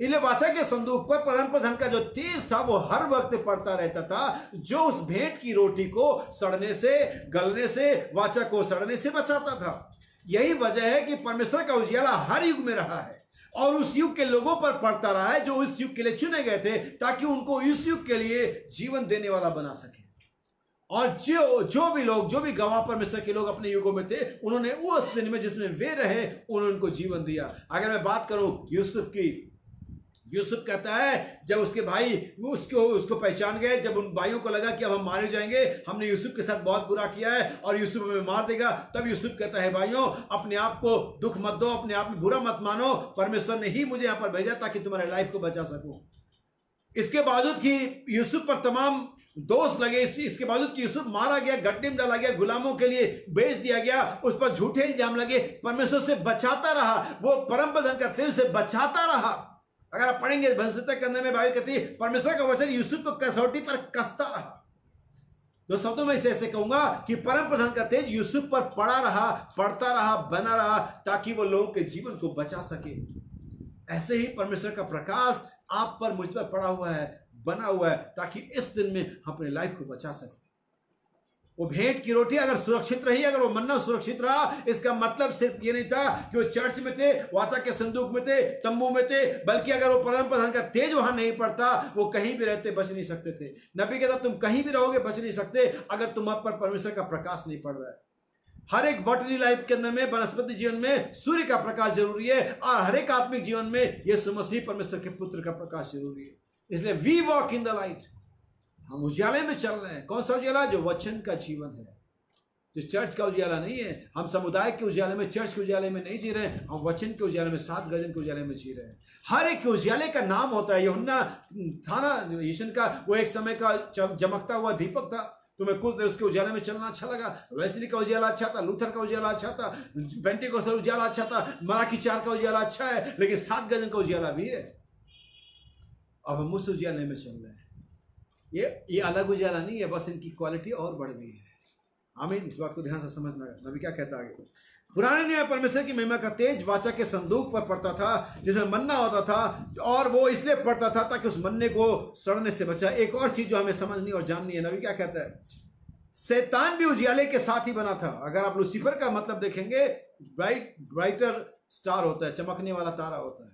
इसलिए वाचा के संदूक पर परम प्रधान का जो तेज था वो हर वक्त पड़ता रहता था, जो उस भेंट की रोटी को सड़ने से, गलने से, वाचा को सड़ने से बचाता था। यही वजह है कि परमेश्वर का उजियाला हर युग में रहा है और उस युग के लोगों पर पड़ता रहा है जो उस युग के लिए चुने गए थे, ताकि उनको इस युग के लिए जीवन देने वाला बना सके। और जो भी लोग, जो भी गवाह परमेश्वर के लोग अपने युगों में थे, उन्होंने उस दिन में जिसमें वे रहे, उन्होंने उनको जीवन दिया। अगर मैं बात करूं यूसुफ की, यूसुफ कहता है जब उसके भाई उसको पहचान गए, जब उन भाइयों को लगा कि अब हम मारे जाएंगे, हमने यूसुफ के साथ बहुत बुरा किया है और यूसुफ हमें मार देगा, तब यूसुफ कहता है भाइयों अपने आप को दुख मत दो, अपने आप में बुरा मत मानो, परमेश्वर ने ही मुझे यहां पर भेजा ताकि तुम्हारे लाइफ को बचा सकूं। इसके बावजूद कि यूसुफ पर तमाम दोष लगे, इसके बावजूद कि यूसुफ मारा गया, गड्ढे में डाला गया, गुलामों के लिए बेच दिया गया, उस पर झूठे इल्जाम लगे, परमेश्वर से बचाता रहा, वो परम प्रधान का तेज से बचाता रहा। अगर आप पढ़ेंगे भविष्यवाणी के अंदर में बाइबल कहती है परमेश्वर का वचन यूसुफ को कसौटी पर कसता रहा। तो शब्दों में इसे ऐसे कहूंगा कि परम प्रधान का तेज यूसुफ पर पड़ा रहा, पड़ता रहा, बना रहा, ताकि वो लोगों के जीवन को बचा सके। ऐसे ही परमेश्वर का प्रकाश आप पर, मुझ पर पड़ा हुआ है, बना हुआ है, ताकि इस दिन में अपने लाइफ को बचा सके। वो भेंट की रोटी अगर सुरक्षित रही, अगर वो मन्ना सुरक्षित रहा, इसका मतलब सिर्फ ये नहीं था कि वो चर्च में थे, वाचा के संदूक में थे, तंबू में थे, बल्कि अगर वो परम प्रधान का तेज वहां नहीं पड़ता, वो कहीं भी रहते बच नहीं सकते थे। नबी कहता तुम कहीं भी रहोगे बच नहीं सकते अगर तुम पर परमेश्वर का प्रकाश नहीं पड़ रहा है। हर एक वर्टली लाइफ के अंदर में, वनस्पति जीवन में सूर्य का प्रकाश जरूरी है, और हर एक आत्मिक जीवन में यीशु मसीह परमेश्वर के पुत्र का प्रकाश जरूरी है। इसलिए we walk in the light, हम उजाले में चल रहे हैं। कौन सा उजाला? जो वचन का जीवन है, जो चर्च का उजाला नहीं है। हम समुदाय के उजाले में, चर्च के उजाले में नहीं जी रहे हैं, हम वचन के उजाले में, 7 गर्जन के उजाले में जी रहे हैं। हर एक उजाले का नाम होता है। यूहन्ना था ना यीशु का, वो एक समय का चमकता हुआ दीपक था। तुम्हें कुछ देर उसके उजाले में चलना अच्छा लगा, वेस्ली का उजाला अच्छा था, लूथर का उजाला अच्छा था, पेंटेकोस्टल उजाला अच्छा था, मलाकी 4 का उजाला अच्छा है, लेकिन 7 गर्जन का उजाला भी है। अब हम उस उजाले में चल रहे हैं। ये अलग उजाला नहीं है, बस इनकी क्वालिटी और बढ़ गई है। आमीन। इस बात को ध्यान से समझना है। नबी क्या कहता है आगे? पुराने नियम में परमेश्वर की महिमा का तेज वाचा के संदूक पर पड़ता था, जिसमें मन्ना होता था, और वो इसलिए पड़ता था ताकि उस मन्ने को सड़ने से बचा। एक और चीज जो हमें समझनी और जाननी है, नबी क्या कहता है? शैतान भी उजियाले के साथ ही बना था। अगर आप लूसीफर का मतलब देखेंगे, ब्राइटर स्टार होता है, चमकने वाला तारा होता है।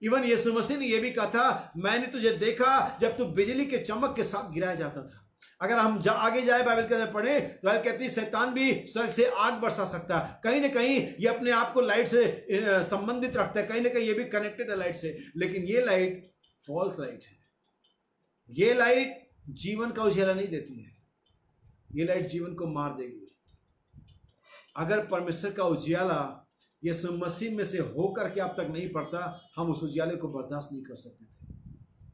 इवन यीशु मसीह ने यह भी कहा था, मैंने तुझे देखा जब तू बिजली के चमक के साथ गिराया जाता था। अगर हम आगे जाए बाइबल के अंदर पढ़े तो बाइबल कहती है शैतान भी स्वर्ग से आग बरसा सकता है। कहीं ना कहीं ये अपने आप को लाइट से संबंधित रखता है, कहीं ना कहीं ये भी कनेक्टेड है लाइट से, लेकिन ये लाइट फॉल्स लाइट है। ये लाइट जीवन का उजाला नहीं देती है, ये लाइट जीवन को मार देगी। अगर परमेश्वर का उजियाला यीशु मसीह में से होकर के आप तक नहीं पड़ता, हम उस उजियाले को बर्दाश्त नहीं कर सकते थे।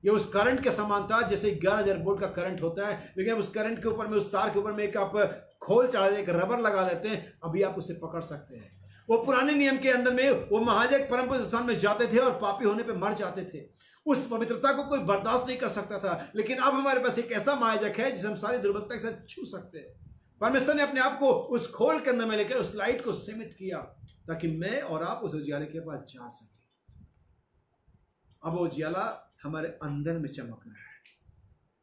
ये उस करंट के समान था, जैसे 11,000 वोल्ट का करंट होता है, लेकिन उस करंट के ऊपर में, उस तार के ऊपर में एक आप खोल चढ़ा देते, एक रबर लगा देते हैं, अभी आप उसे पकड़ सकते हैं। वो पुराने नियम के अंदर में वो महायाजक परम पवित्र स्थान में जाते थे और पापी होने पे मर जाते थे। उस पवित्रता को कोई बर्दाश्त नहीं कर सकता था, लेकिन अब हमारे पास एक ऐसा महायाजक है जिसे हम सारी दुर्बलता के साथ छू सकते हैं। परमेश्वर ने अपने आप को उस खोल के अंदर में लेकर उस लाइट को सीमित किया ताकि मैं और आप उस उजियाले के पास जा सके। अब वो उजियाला हमारे अंदर में चमक रहा है।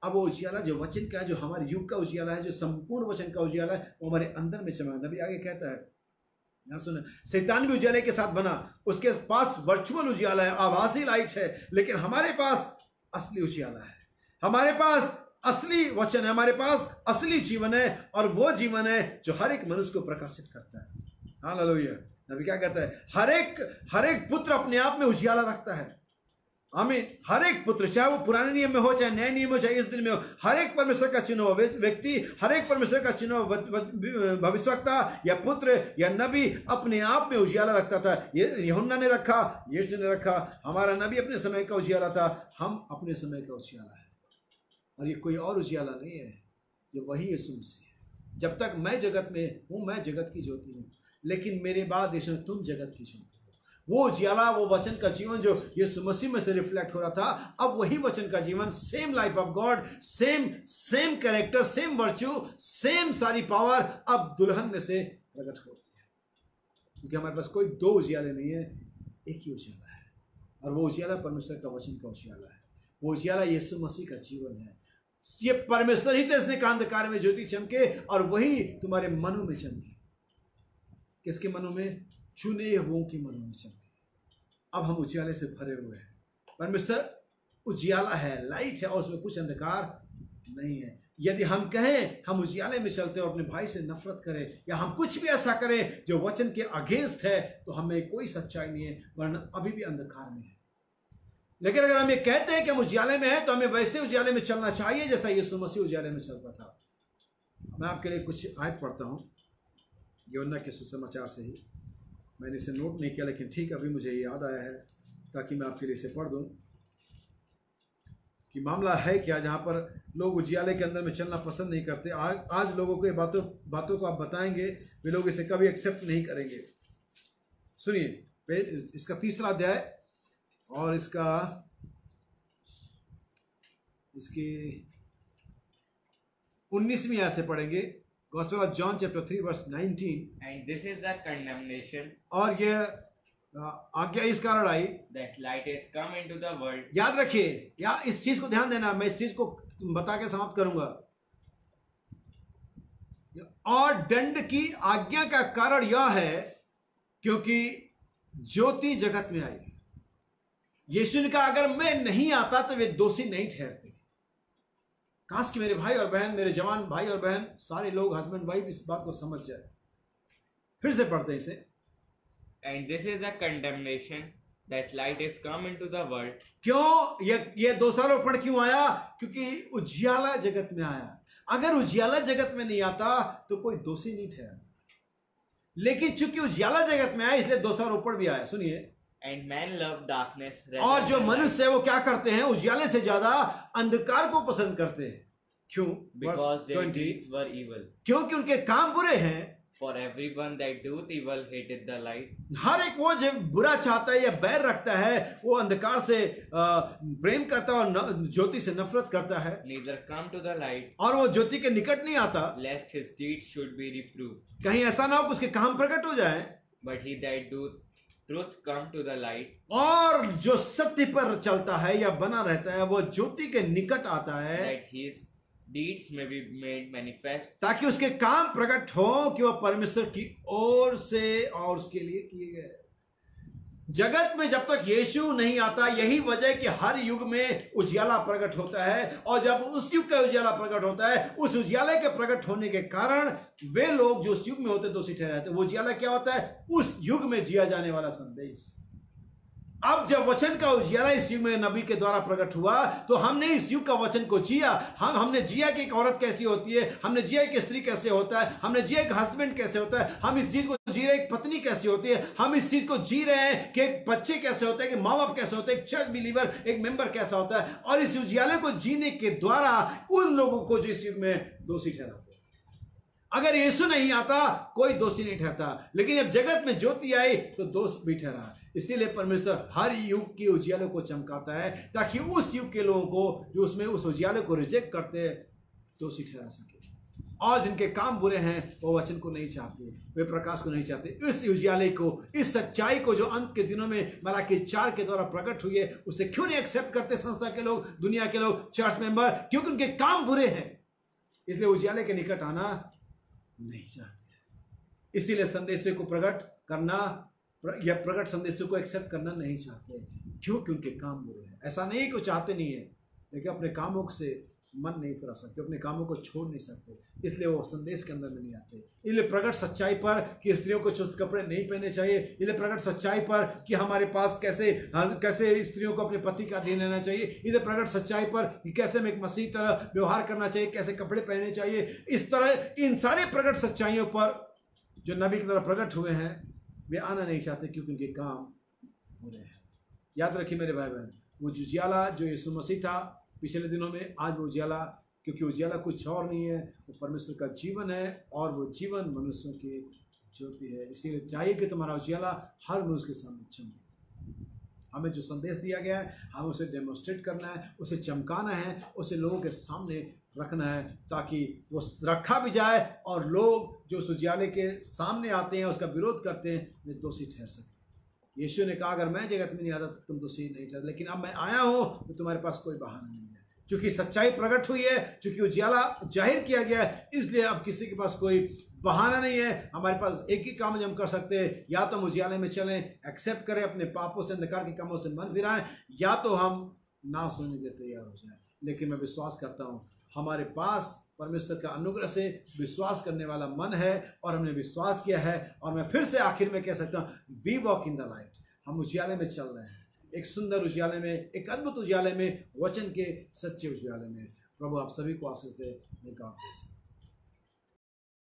अब वो उजियाला जो वचन का है, जो हमारे युग का उजियाला है, जो संपूर्ण वचन का उजियाला है, वो हमारे अंदर में चमक। नबी आगे कहता है, यहाँ सुना, शैतान भी उजियाले के साथ बना, उसके पास वर्चुअल उजियाला है, आभासी लाइट है, लेकिन हमारे पास असली उजियाला है। हमारे पास असली वचन है, हमारे पास असली जीवन है, और वो जीवन है जो हर एक मनुष्य को प्रकाशित करता है। हालेलुया। नबी क्या कहता है? हर एक पुत्र अपने आप में उजियाला रखता है। आमीन। हर एक पुत्र, चाहे वो पुराने नियम में हो, चाहे नए नियम में, चाहे इस दिन में हो, हर एक परमेश्वर का चुना हुआ व्यक्ति, हर एक परमेश्वर का चुना हुआ भविष्यवक्ता या पुत्र या नबी अपने आप में उजियाला रखता था। ये यूहन्ना ने रखा, यीशु ने रखा। हमारा नबी अपने समय का उजियाला था, हम अपने समय का उजियाला है। और ये कोई और उजियाला नहीं है, ये वही यीशु मसीह है। जब तक मैं जगत में हूँ, मैं जगत की ज्योति हूँ, लेकिन मेरे बाद यीशु तुम जगत की ज्योति। वो उजियाला, वो वचन का जीवन जो यीशु मसीह में से रिफ्लेक्ट हो रहा था, अब वही वचन का जीवन, same life of God, same character, same virtue, same सारी पावर अब दुल्हन में से प्रकट हो रही है। क्योंकि हमारे पास कोई दो उजियाले नहीं है, एक ही उजियाला है, और वो उजियाला परमेश्वर का वचन का उजियाला है। वो उजियाला यीशु मसीह का जीवन है। ये परमेश्वर ही थे इसने कहा अंधकार में ज्योति चमके, और वही तुम्हारे मनों में चमके। किसके मनों में? चुने हुओं के मनों में चमके। अब हम उजियाले से भरे हुए हैं। परमेश्वर उजियाला है, लाइट है, और उसमें कुछ अंधकार नहीं है। यदि हम कहें हम उजियाले में चलते और अपने भाई से नफरत करें, या हम कुछ भी ऐसा करें जो वचन के अगेंस्ट है, तो हमें कोई सच्चाई नहीं है, वरना अभी भी अंधकार में है। लेकिन अगर हम ये कहते हैं कि हम उजियाले में हैं, तो हमें वैसे उजियाले में चलना चाहिए जैसा यीशु मसीह उजियाले में चलता था। मैं आपके लिए कुछ आयत पढ़ता हूं यूहन्ना के सुसमाचार से ही। मैंने इसे नोट नहीं किया, लेकिन ठीक अभी मुझे याद आया है, ताकि मैं आपके लिए इसे पढ़ दूं कि मामला है क्या, जहां पर लोग उजियाले के अंदर में चलना पसंद नहीं करते। आज लोगों को ये बातों को आप बताएंगे, वे लोग इसे कभी एक्सेप्ट नहीं करेंगे। सुनिए, इसका 3रा अध्याय और इसकी 19वीं आयत से पढ़ेंगे। Gospel of John chapter 3 verse 19. And this is the condemnation, और ये आज्ञा इस कारण आई, that light has come into the world, याद रखिए, या इस चीज को ध्यान देना, मैं इस चीज को बता के समाप्त करूंगा। और दंड की आज्ञा का कारण यह है क्योंकि ज्योति जगत में आई। यीशु ने कहा अगर मैं नहीं आता तो वे दोषी नहीं ठहरते। काश कि मेरे भाई और बहन, मेरे जवान भाई और बहन, सारे लोग, हस्बैंड वाइफ, इस बात को समझ जाए। फिर से पढ़ते हैं इसे। and this is the condemnation, that light has come into the world. क्यों ये दोषारोपण क्यों आया? क्योंकि उजियाला जगत में आया। अगर उजियाला जगत में नहीं आता तो कोई दोषी नहीं ठहरा, लेकिन चूंकि उजियाला जगत में आया इसलिए दोषारोपण भी आया। सुनिए, And man loved darkness rather और जो than light, मनुष्य है वो क्या करते हैं? उजियाले से ज्यादा अंधकार को पसंद करते हैं। क्यों? because their 20, deeds were evil. क्योंकि उनके काम बुरे हैं। For everyone that doeth evil hated the light, हर एक वो जो बुरा चाहता है या बैर रखता है, वो अंधकार से प्रेम करता है और ज्योति से नफरत करता है, neither come to the light, और वो ज्योति के निकट नहीं आता, lest his deeds should be reproved. कहीं ऐसा ना हो कि उसके काम प्रकट हो जाए। But he that doeth truth come to the light, और जो सत्य पर चलता है या बना रहता है वो ज्योति के निकट आता है, that his deeds may be made manifest, ताकि उसके काम प्रकट हो कि वह परमेश्वर की ओर से और उसके लिए किए गए। जगत में जब तक यीशु नहीं आता, यही वजह कि हर युग में उजियाला प्रकट होता है, और जब उस युग का उजियाला प्रकट होता है, उस उजियाले के प्रकट होने के कारण वे लोग जो उस युग में होते दोषी ठहराते। वो उजियाला क्या होता है? उस युग में जिया जाने वाला संदेश। अब जब वचन का उजियाला इस युग में नबी के द्वारा प्रकट हुआ, तो हमने इस युग का वचन को जिया। हमने जिया कि एक औरत कैसी होती है, हमने जिया कि स्त्री कैसे होता है, हमने जिया कि हस्बैंड कैसे होता है, हम इस चीज को जी रहे एक पत्नी कैसी होती है, हम इस चीज को जी रहे हैं कि एक बच्चे कैसे होते हैं, कि माँ बाप कैसे होते हैं, एक चर्च बिलीवर, एक मेंबर कैसा होता है। और इस उजियाले को जीने के द्वारा उन लोगों को जो इस युग में दोषी ठहराते। अगर यीशु नहीं आता कोई दोषी नहीं ठहरता, लेकिन जब जगत में ज्योति आई तो दोष भी ठहरा। इसीलिए परमेश्वर हर युग के उजियाले को चमकाता है, ताकि उस युग के लोगों को जो उसमें उस उजियाले को रिजेक्ट करते हैं दोषी ठहरा सके। और जिनके काम बुरे हैं वो वचन को नहीं चाहते, वे प्रकाश को नहीं चाहते। इस उजियाले को, इस सच्चाई को जो अंत के दिनों में मलाकी 4 के द्वारा प्रकट हुई है, उसे क्यों नहीं एक्सेप्ट करते संस्था के लोग, दुनिया के लोग, चर्च मेंबर? क्योंकि उनके काम बुरे हैं, इसलिए उजियाले के निकट आना नहीं चाहते। इसीलिए संदेशों को प्रकट करना या प्रकट संदेशों को एक्सेप्ट करना नहीं चाहते। क्यों? क्योंकि काम बुरे हैं। ऐसा नहीं कि वो चाहते नहीं है, लेकिन अपने कामों से मन नहीं फिरा सकते, अपने कामों को छोड़ नहीं सकते, इसलिए वो संदेश के अंदर में नहीं आते। इसलिए प्रकट सच्चाई पर कि स्त्रियों को चुस्त कपड़े नहीं पहनने चाहिए, इसलिए प्रकट सच्चाई पर कि हमारे पास कैसे स्त्रियों को अपने पति का अधीन रहना चाहिए, इसलिए प्रकट सच्चाई पर कि कैसे में एक मसीह तरह व्यवहार करना चाहिए, कैसे कपड़े पहनने चाहिए, इस तरह इन सारे प्रकट सच्चाइयों पर जो नबी की तरह प्रकट हुए हैं वे आना नहीं चाहते, क्योंकि उनके काम बुरे हैं। याद रखिए मेरे भाई बहन, वो उजियाला जो यीशु मसीह था पिछले दिनों में, आज वो उजियाला, क्योंकि उजियाला कुछ और नहीं है, वो परमेश्वर का जीवन है और वो जीवन मनुष्यों की ज्योति है। इसीलिए चाहिए कि तुम्हारा उजियाला हर मनुष्य के सामने चमके। हमें जो संदेश दिया गया है हमें उसे डेमोन्स्ट्रेट करना है, उसे चमकाना है, उसे लोगों के सामने रखना है, ताकि वो रखा भी जाए और लोग जो उस उजियाले के सामने आते हैं, उसका विरोध करते हैं, वे दोषी ठहर सकें। यीशु ने कहा अगर मैं जगत में नहीं आता तो तुम दोषी नहीं ठहरते, लेकिन अब मैं आया हूँ तो तुम्हारे पास कोई बहाना नहीं है, क्योंकि सच्चाई प्रकट हुई है, क्योंकि उजियाला जाहिर किया गया है, इसलिए अब किसी के पास कोई बहाना नहीं है। हमारे पास एक ही काम हम कर सकते हैं, या तो हम उजियाले में चलें, एक्सेप्ट करें, अपने पापों से अंधकार के कामों से मन फिराएं, या तो हम ना सुनने के तैयार हो जाएं। लेकिन मैं विश्वास करता हूँ हमारे पास परमेश्वर का अनुग्रह से विश्वास करने वाला मन है और हमने विश्वास किया है। और मैं फिर से आखिर में कह सकता हूँ, we walk in the light. हम उजियाले में चल रहे हैं, एक सुंदर उजियाले में, एक अद्भुत उजियाले में, वचन के सच्चे उजियाले में। प्रभु आप सभी को आशीष दे।